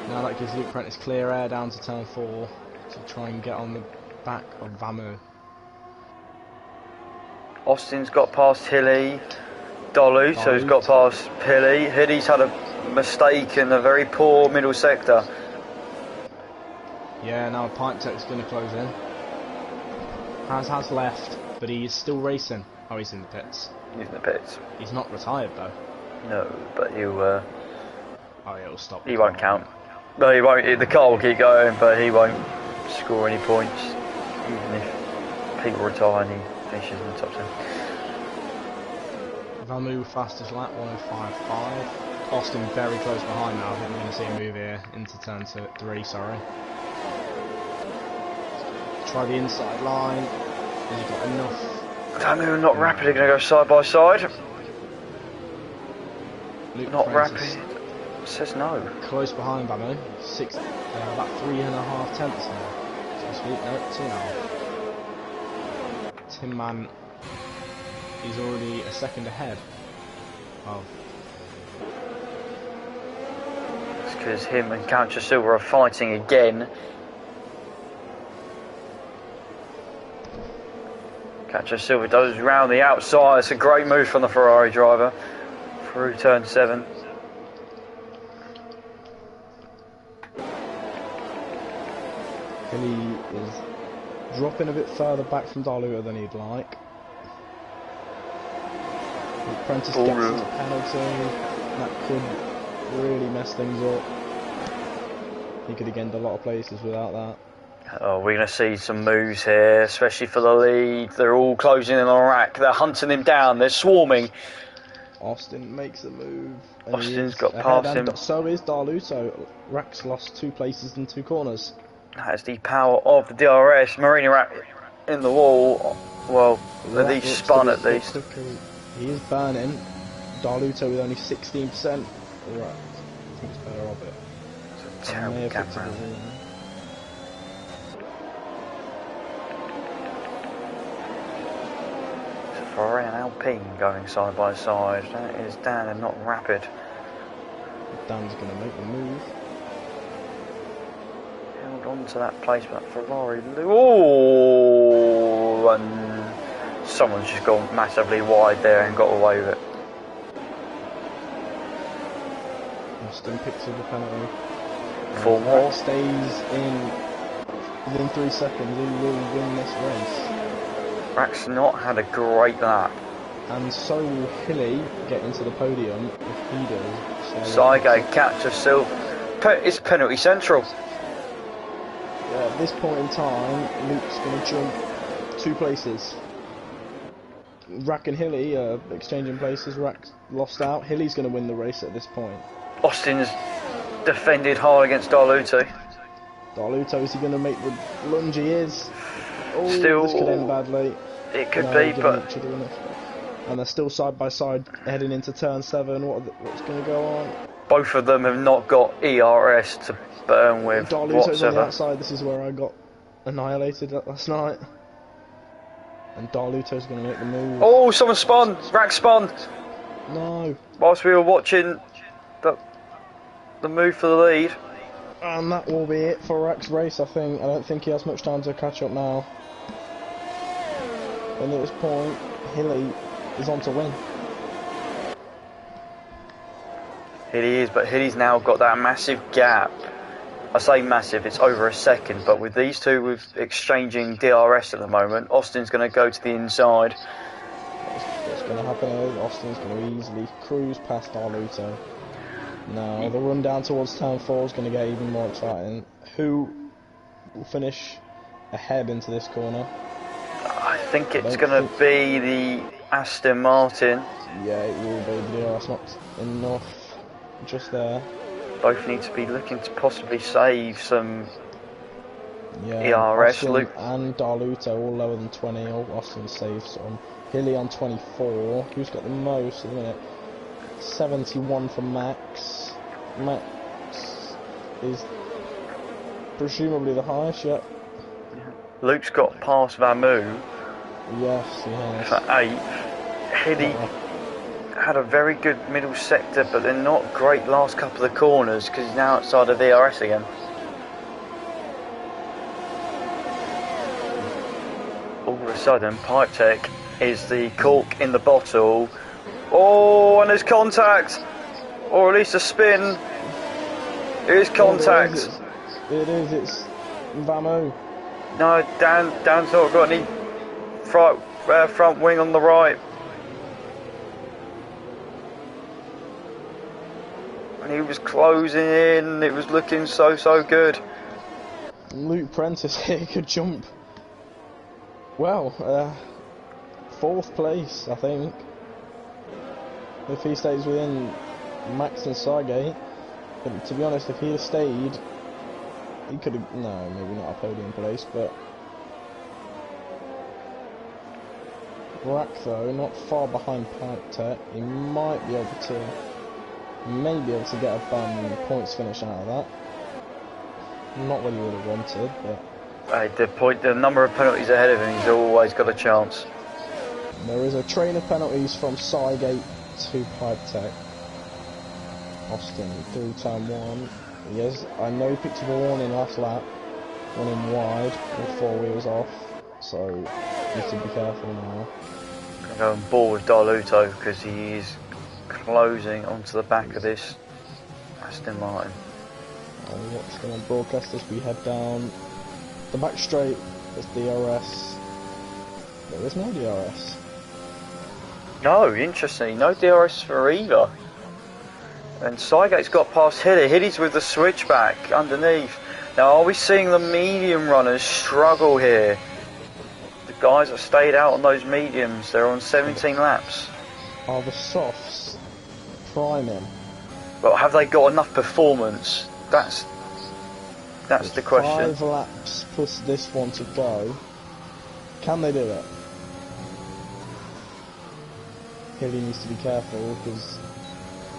Now that gives Luke Prentice clear air down to turn 4 to try and get on the back of Bamu. Austin's got past Hilly. Darluto's got past Hilly. Hilly's had a mistaken a very poor middle sector. Yeah, now Pipe Tech's going to close in. Has left, but he is still racing. Oh, he's in the pits. He's in the pits. He's not retired though. No, but he'll. Oh, yeah, he'll stop. He won't count. No, he won't. The car will keep going, but he won't score any points, even if people retire and he finishes in the top 10. Vamu fastest lap 105.5. Austin very close behind now. I think we're going to see a move here into turn 3. Sorry. Try the inside line. Has he got enough? Vamu and Not Rapid are going to go side by side. Luke Not Francis Rapid says no. close behind Vamu. About 3.5 tenths now. So to speak. No, 2.5. Tin Man is already a second ahead of. It's because him and Couch Silver are fighting again. Couch Silver does round the outside. It's a great move from the Ferrari driver through turn 7. Hilly is dropping a bit further back from Darluta than he'd like. Prentice gets into penalty. That could really mess things up. He could have gained a lot of places without that. Oh, we're going to see some moves here, especially for the lead. They're all closing in on Rack. They're hunting him down. They're swarming. Austin makes a move. Austin's got past him. So is Darluto. Rack's lost 2 places in 2 corners. That's the power of the DRS. Marina Rack in the wall. Well, at least spun at least. He is burning. Darluto with only 16%. Right. Thinks better of it. It's a terrible camera. Ferrari and Alpine going side by side. That is Dan and Not Rapid. Dan's going to make the move. Held on to that place, but Ferrari. Oh, and someone's just gone massively wide there and got away with it. Austin picks up the penalty. 4 more. Stays in within 3 seconds. He will win this race. Rack's not had a great lap. And so will Hilly get into the podium if he does. Saige, catch of silver. It's penalty central. Yeah, at this point in time, Luke's going to jump 2 places. Rack and Hilly are exchanging places. Rack's lost out. Hilly's going to win the race at this point. Austin's defended hard against Darluto. Darluto, is he going to make the lunge? He is. Oh, Still, this could end badly. It could be, but and they're still side by side heading into turn 7. What's going to go on? Both of them have not got ERS to burn with Darluto's whatsoever. on the outside. This is where I got annihilated last night. And Darluto's going to make the move. Oh, someone spun! Rack spun! No. Whilst we were watching the move for the lead. And that will be it for Rack's race, I think. I don't think he has much time to catch up now. And at this point, Hilly is on to win. Hilly is, but Hilly's now got that massive gap. I say massive, it's over a second, but with these two with exchanging DRS at the moment, Austin's going to go to the inside. What's going to happen is Austin's going to easily cruise past Darluto. Now, the run down towards turn 4 is going to get even more exciting. Who will finish ahead into this corner? I think it's going to be the Aston Martin. Yeah, it will be. Yeah, that's not enough just there. Both need to be looking to possibly save some ERS. Austin Luke and Darluto all lower than 20. Austin saves some. Hilly on 24. Who's got the most at the minute? 71 for Max. Max is presumably the highest, yep. Luke's got past Vamu. Yes, he has. For 8th. Hilly had a very good middle sector, but they're not great last couple of corners because he's now outside of ERS again. All of a sudden, Pipe Tech is the cork in the bottle. Oh, and there's contact. Or at least a spin. Here's contact. It's Vamo. No, Dan's not got any front wing on the right. And he was closing in, it was looking so good. Luke Prentice here could jump. Well, 4th place, I think. If he stays within Max and Sargate. But to be honest, if he had stayed, he could have, no, maybe not a podium place, but Brack though, not far behind Pipe Tech, he might be able to get a points finish out of that. Not what he would have wanted, but the number of penalties ahead of him, he's always got a chance. There is a train of penalties from Sygate to Pipe Tech. Austin through turn 1. Yes, I know he picked up a warning last lap, went in wide with 4 wheels off, so need to be careful now. I'm going ball with Darluto because he is closing onto the back of this Aston Martin. What's going to broadcast as we head down the back straight? There's DRS. There is no DRS. No, interesting. No DRS for either. And Sygate's got past Hilly. Hilly's with the switchback underneath. Now, are we seeing the medium runners struggle here? The guys that stayed out on those mediums, they're on 17 laps. Are the softs priming? But have they got enough performance? That's the question. 5 laps plus this one to go. Can they do it? Hilly needs to be careful because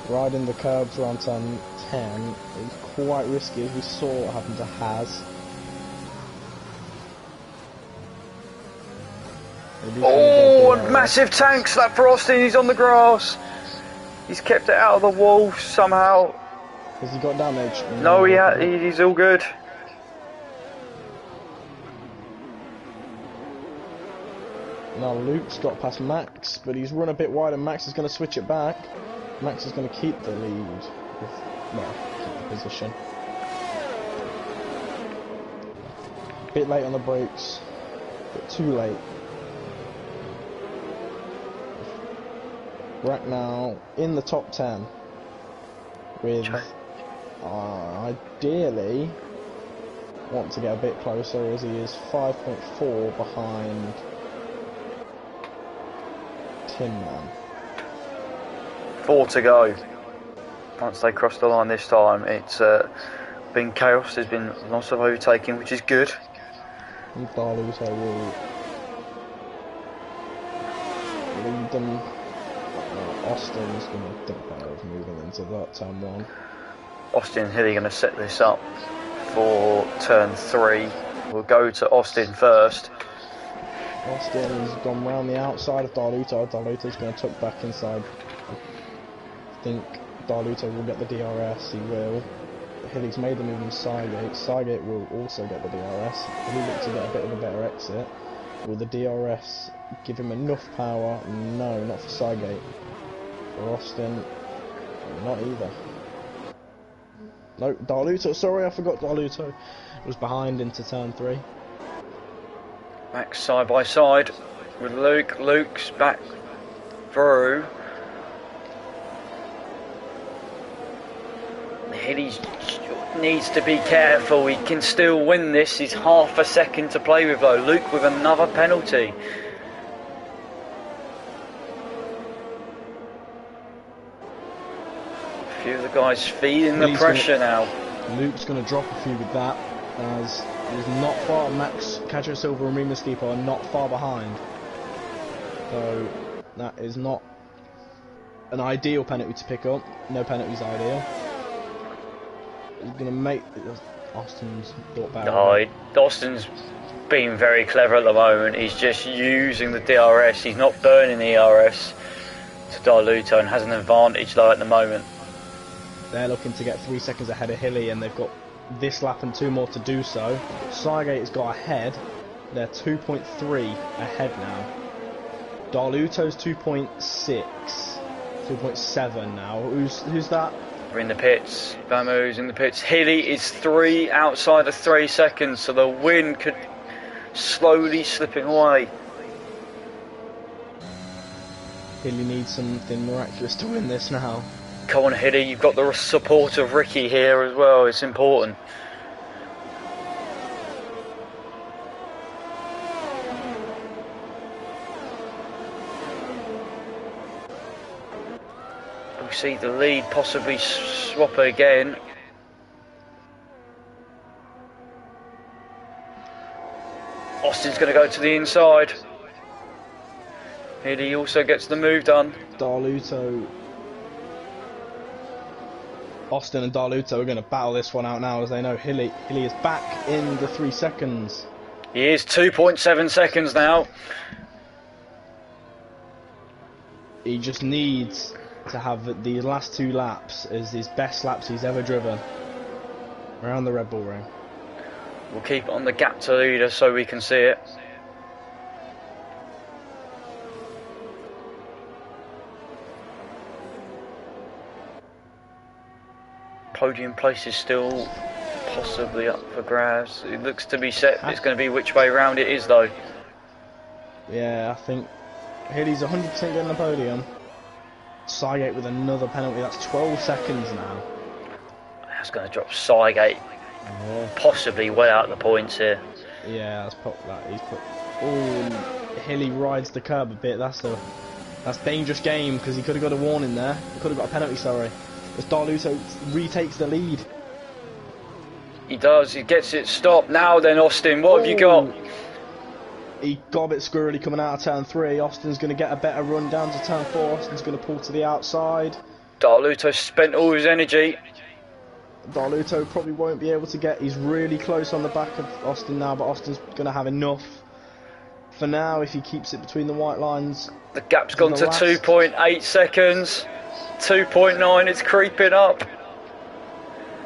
riding the curbs around turn 10 is quite risky, as we saw what happened to Haz. Oh, a massive tank slap for Austin, he's on the grass. He's kept it out of the wall somehow. Has he got damage? No, he's all good. Now Luke's got past Max, but he's run a bit wide and Max is going to switch it back. Max is going to keep the lead, keep the position. Bit late on the brakes, but too late. Right now, in the top 10, with ideally want to get a bit closer, as he is 5.4 behind Tin Man. 4 to go. Once they cross the line this time, it's been chaos. There's been lots of overtaking, which is good. And Darluto will lead them. Austin's going to think about moving into that turn 1. Austin and Hilly are going to set this up for turn 3. We'll go to Austin first. Austin's gone round the outside of Darluto. Darluto's going to tuck back inside. I think Darluto will get the DRS, he will. Hilly's made the move in Sygate. Sygate will also get the DRS. Hilly looks to get a bit of a better exit. Will the DRS give him enough power? No, not for Sygate. For Austin, not either. No, Darluto, sorry, I forgot Darluto was behind into turn 3. Max side by side with Luke. Luke's back through. Hilly needs to be careful. He can still win this. He's half a second to play with though. Luke with another penalty. A few of the guys feeling the pressure now. Luke's going to drop a few with that, as he's not far. Max, Cadro Silva and Remus Keeper are not far behind. So that is not an ideal penalty to pick up. No penalty's ideal. He's going to make Austin's brought back. Austin's being very clever at the moment. He's just using the DRS. He's not burning the ERS to Darluto and has an advantage though at the moment. They're looking to get 3 seconds ahead of Hilly, and they've got this lap and 2 more to do so. Sygate has got ahead. They're 2.3 ahead now. Darluto's 2.6. 2.7 now. Who's that? We're in the pits. Vamo's in the pits. Hilly is 3 outside of 3 seconds, so the win could slowly slipping away. Hilly needs something miraculous to win this now. Come on, Hilly, you've got the support of Ricky here as well. It's important. We see the lead possibly swap again. Austin's going to go to the inside. Hilly also gets the move done. Austin and Darluto are going to battle this one out now, as they know Hilly is back in the 3 seconds. He is 2.7 seconds now. He just needs to have these last 2 laps as his best laps he's ever driven around the Red Bull Ring. We'll keep it on the gap to leader so we can see it. Podium place is still possibly up for grabs. It looks to be set. It's going to be which way round it is though. Yeah, I think Hilly's 100% getting the podium. Sygate with another penalty. That's 12 seconds now. That's going to drop Sygate possibly well out of the points here. Yeah, that's put that. He's put. Oh, Hilly rides the curb a bit. That's dangerous game because he could have got a warning there. He could have got a penalty. Sorry. As Darluto retakes the lead. He does. He gets it stopped. Now then, Austin, what have you got? He got a bit squirrely coming out of turn 3. Austin's going to get a better run down to turn 4. Austin's going to pull to the outside. Darluto spent all his energy. Darluto probably won't be able to get. He's really close on the back of Austin now, but Austin's going to have enough for now if he keeps it between the white lines. The gap's gone to 2.8 seconds. 2.9. It's creeping up.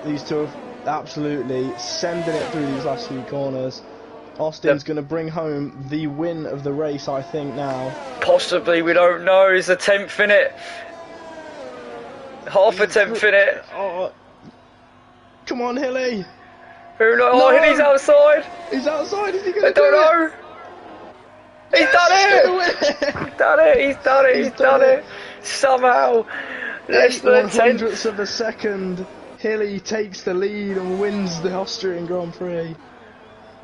These two are absolutely sending it through these last few corners. Austin's going to bring home the win of the race, I think, now. Possibly, we don't know. Is a 10th in it? Half a 10th in it. Oh, come on, Hilly. Who knows? No. Oh, Hilly's outside. He's outside. Is he going to do it? I don't know. He's done it. He's done it. He's done it. He's done it. Somehow. Less than a 100th of a second. Hilly takes the lead and wins the Austrian Grand Prix.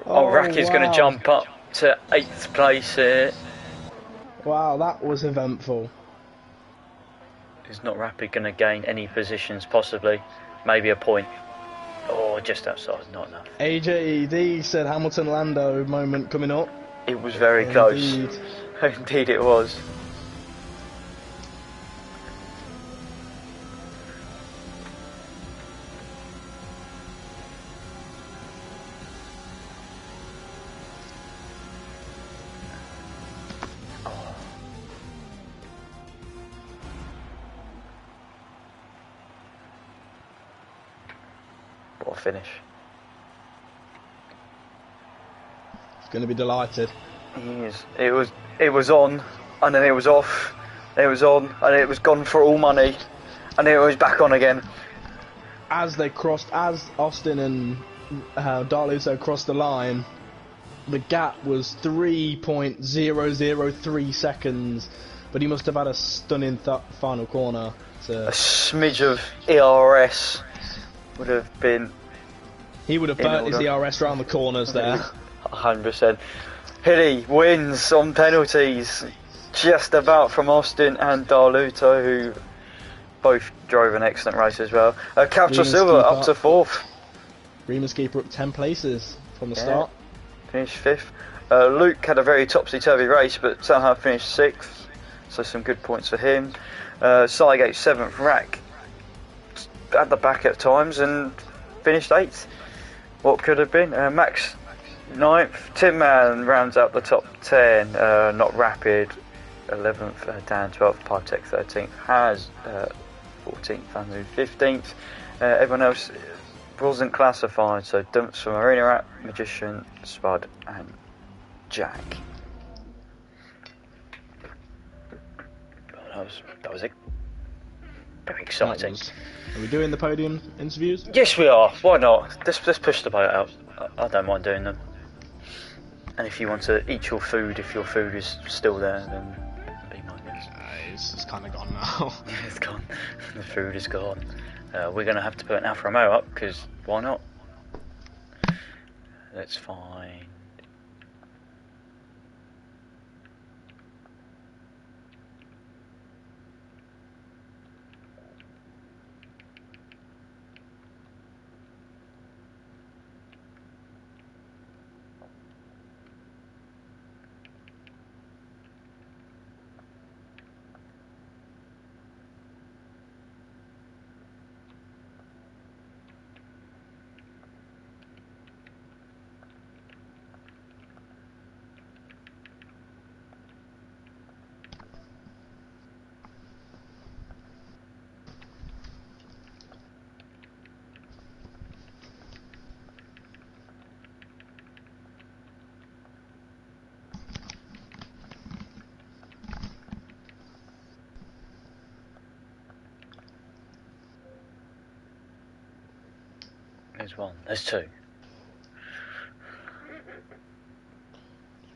Oh, Racky's going to jump up to 8th place here. Wow, that was eventful. Is not Rapid going to gain any positions, possibly? Maybe a point. Oh, just outside, not enough. AJED said Hamilton Lando moment coming up. It was very close. Indeed it was. What a finish. He's going to be delighted. He is. It was on, and then it was off. It was on, and it was gone for all money, and then it was back on again. As Austin and Darluto crossed the line, the gap was 3.003 seconds, but he must have had a stunning final corner. A smidge of ERS would have been. He would have burnt his ERS around the corners there. 100%. Hilly wins on penalties, just about from Austin and Darluto, who both drove an excellent race as well. Capital Silva up to 4th. Remus keeper up 10 places from the start. Finished 5th. Luke had a very topsy-turvy race, but somehow finished 6th, so some good points for him. Sygate 7th, Rack at the back at times and finished 8th. What could have been? Max 9th. Tin Man rounds out the top 10. Not Rapid 11th. Dan 12th. Partech 13th. Has 14th. Famu 15th. Everyone else wasn't classified, so dumps for Marina Rat, Magician, Spud and Jack. That was it. Very exciting. Are we doing the podium interviews? Yes, we are. Why not? Let's push the boat out. I don't mind doing them. And if you want to eat your food, if your food is still there, then be my guest. It's kind of gone now. It's gone. The food is gone. We're going to have to put an Alfa Romeo up, because why not? Let's find... There's one. There's two.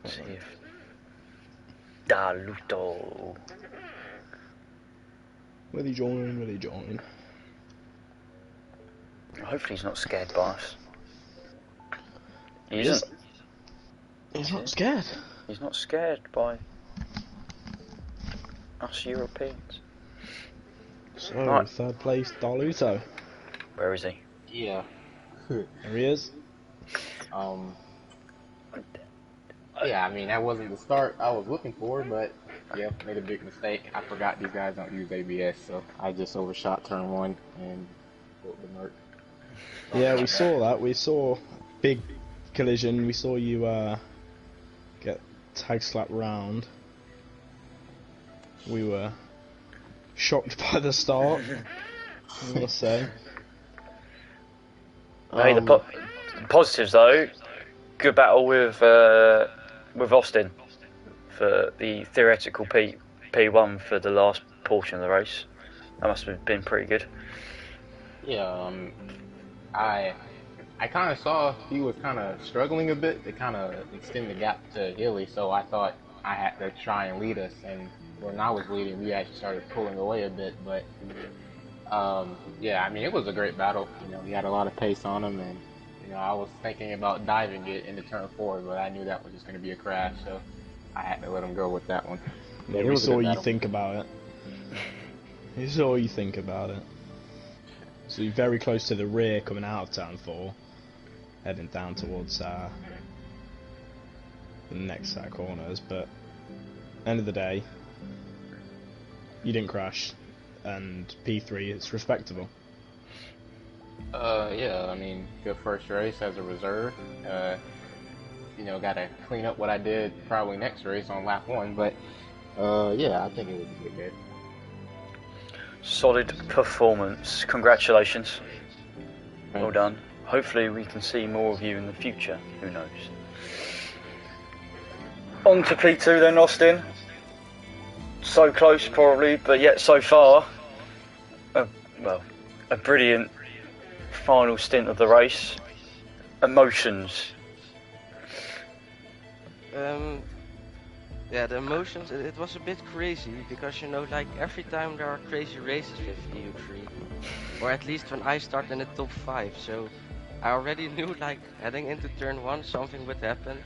Let's see if... Daluto. Will he join? Will he join? Hopefully he's not scared by us. He isn't. He's not scared. He's not scared by us Europeans. So, right. Third place, Daluto. Where is he? Yeah. There he is. Yeah, I mean, that wasn't the start I was looking for, but yeah, made a big mistake. I forgot these guys don't use ABS, so I just overshot turn one and pulled the Merc. Yeah, we saw that. We saw big collision. We saw you get tag slapped round. We were shocked by the start, I must say. Hey, the positives though, good battle with Austin for the theoretical P1 for the last portion of the race. That must have been pretty good. Yeah, I kind of saw he was kind of struggling a bit to kind of extend the gap to Hilly, so I thought I had to try and lead us. And when I was leading, we actually started pulling away a bit. But yeah, I mean, it was a great battle. You know, he had a lot of pace on him, and you know, I was thinking about diving it into turn 4, but I knew that was just going to be a crash, so I had to let him go with that one. Yeah, here's all you think about it. Here's all you think about it. So you're very close to the rear coming out of turn 4, heading down towards the next set of corners, but end of the day, you didn't crash, and P3 is respectable. Yeah, I mean, good first race as a reserve. You know, gotta clean up what I did probably next race on lap 1, but yeah, I think it was a good day. Solid performance. Congratulations. Well done. Hopefully we can see more of you in the future. Who knows? On to P2 then, Austin. So close probably, but yet so far, well, a brilliant final stint of the race. Emotions. Yeah, the emotions, it was a bit crazy, because you know, like every time there are crazy races with EU3, or at least when I start in the top 5, so I already knew like heading into turn 1 something would happen,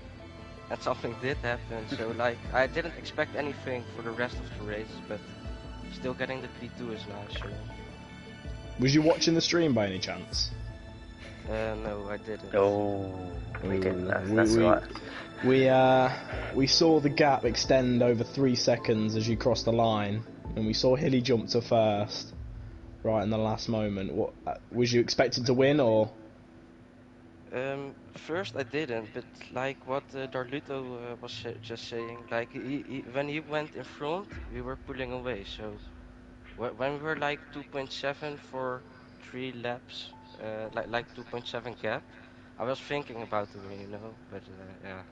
and something did happen, so like I didn't expect anything for the rest of the race, but still getting the P2 is nice. So. Was you watching the stream by any chance? No, I didn't. Oh, we didn't. That's right. We saw the gap extend over 3 seconds as you crossed the line, and we saw Hilly jump to first, right in the last moment. What was you expected to win, or? First I didn't, but like what Darluto was just saying, like when he went in front, we were pulling away. So when we were like 2.7 for 3 laps, like 2.7 gap, I was thinking about the win, you know, but yeah.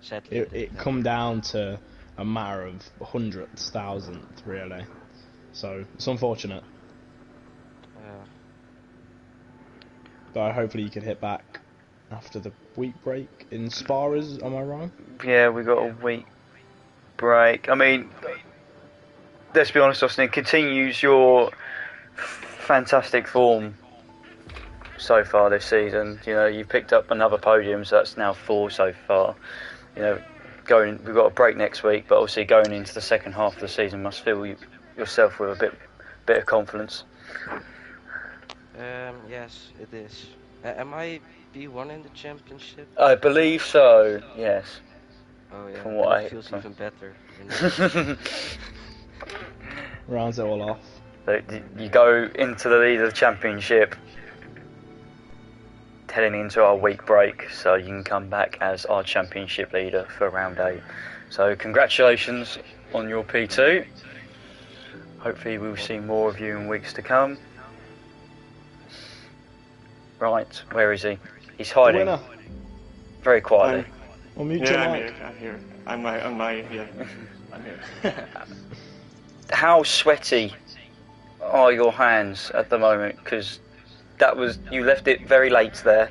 Sadly, It come down to a matter of hundredths, thousandth, really. So it's unfortunate. Yeah. But hopefully you can hit back after the week break in Spa, am I wrong? Yeah, we got a week break. I mean, let's be honest, Austin, continues your fantastic form so far this season. You know, you picked up another podium, so that's now 4 so far. You know, we've got a break next week, but obviously going into the second half of the season must fill yourself with a bit of confidence. Yes, it is. Am I B1 in the championship? I believe so. Yes. Oh yeah, From then what it feels even better. You know? Rounds it all off. So you go into the lead of the championship, heading into our week break, so you can come back as our championship leader for round 8. So congratulations on your P2. Hopefully we'll see more of you in weeks to come. Right, where is he? He's hiding. Winner. Very quietly. I'll mute your I'm mic. here. I'm here. I'm here. How sweaty are your hands at the moment? Because you left it very late there.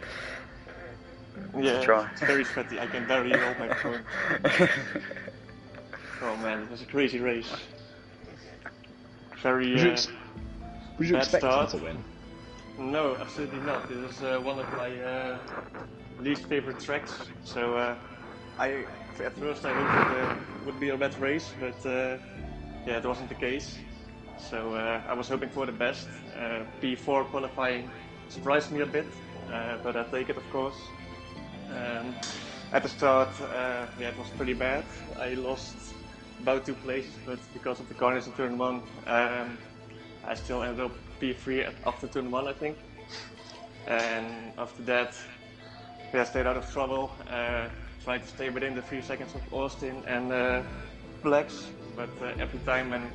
Yeah, Try. it's very sweaty. I can barely hold my phone. Oh man, it was a crazy race. Very Would you bad expect him start. to win? No, absolutely not. This is one of my least favorite tracks. So at first I hoped it would be a bad race, but yeah, it wasn't the case. So I was hoping for the best. P4 qualifying surprised me a bit, but I take it, of course. At the start, yeah, it was pretty bad. I lost about 2 places, but because of the corners in turn 1, I still ended up P3 after turn 1, I think. And after that, yeah, I stayed out of trouble. Tried to stay within the 3 seconds of Austin and Flex, but every time when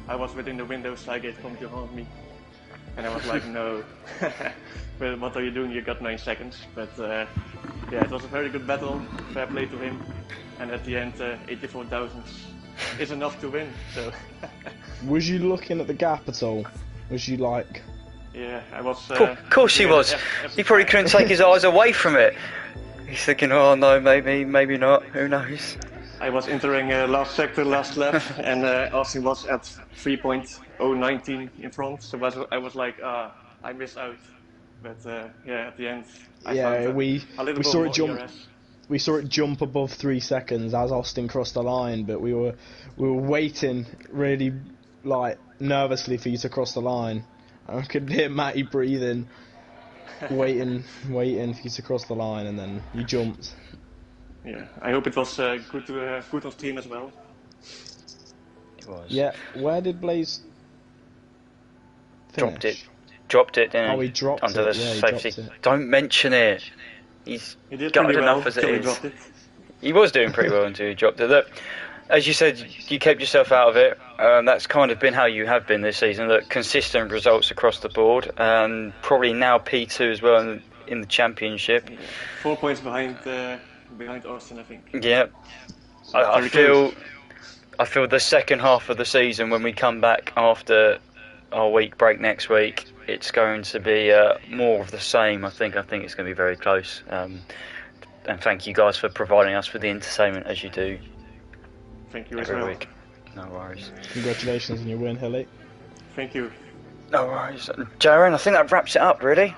I was within the window, Sygate come to haunt me. And I was like, no, well, what are you doing? You got 9 seconds. But yeah, it was a very good battle, fair play to him. And at the end, 84 thousandths is enough to win. So. Was you looking at the gap at all? Was you like... Yeah, I was... Of course he was. He probably couldn't take his eyes away from it. He's thinking, oh no, maybe not, who knows. I was entering last sector, last lap, and Austin was at 3.019 in front, so I was like, I missed out. But yeah, at the end, I found we saw it jump. ERS. We saw it jump above 3 seconds as Austin crossed the line, but we were waiting really like nervously for you to cross the line. I could hear Matty breathing, waiting for you to cross the line, and then you jumped. Yeah, I hope it was good on stream as well. It was. Yeah, where did Blaze finish? Dropped it, didn't he? Oh, he dropped under it. the Yeah, he safety. dropped it. Don't mention it. He's He did gutted pretty well enough as it until he is. dropped it. He was doing pretty well until he dropped it. Look, as you said, you kept yourself out of it. That's kind of been how you have been this season. Look, consistent results across the board, and probably now P2 as well in the championship. 4 points behind Austin, I think. Yeah, I feel the second half of the season when we come back after our week break next week, it's going to be more of the same. I think it's going to be very close. And thank you guys for providing us with the entertainment as you do. Thank you as every well. week. No worries. Congratulations on your win, Hilly. Thank you. No worries. Jaren, I think that wraps it up, really.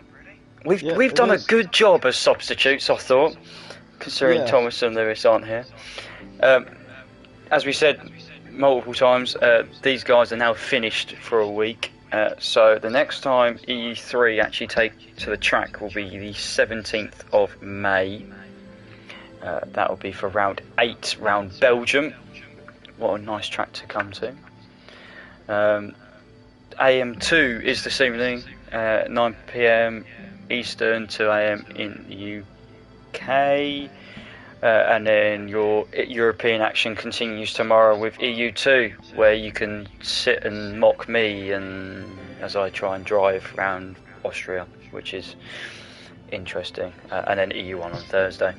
We've done a good job as substitutes, I thought, considering Thomas and Lewis aren't here. As we said multiple times, these guys are now finished for a week. So the next time EU3 actually take to the track will be the 17th of May. That will be for round 8, round Belgium. What a nice track to come to. AM2 is this evening, 9 PM Eastern, 2 AM in the UK. And then your European action continues tomorrow with EU2, where you can sit and mock me and as I try and drive around Austria, which is interesting. And then EU1 on Thursday.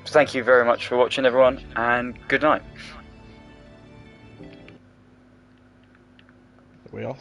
Thank you very much for watching, everyone, and good night. Are we off?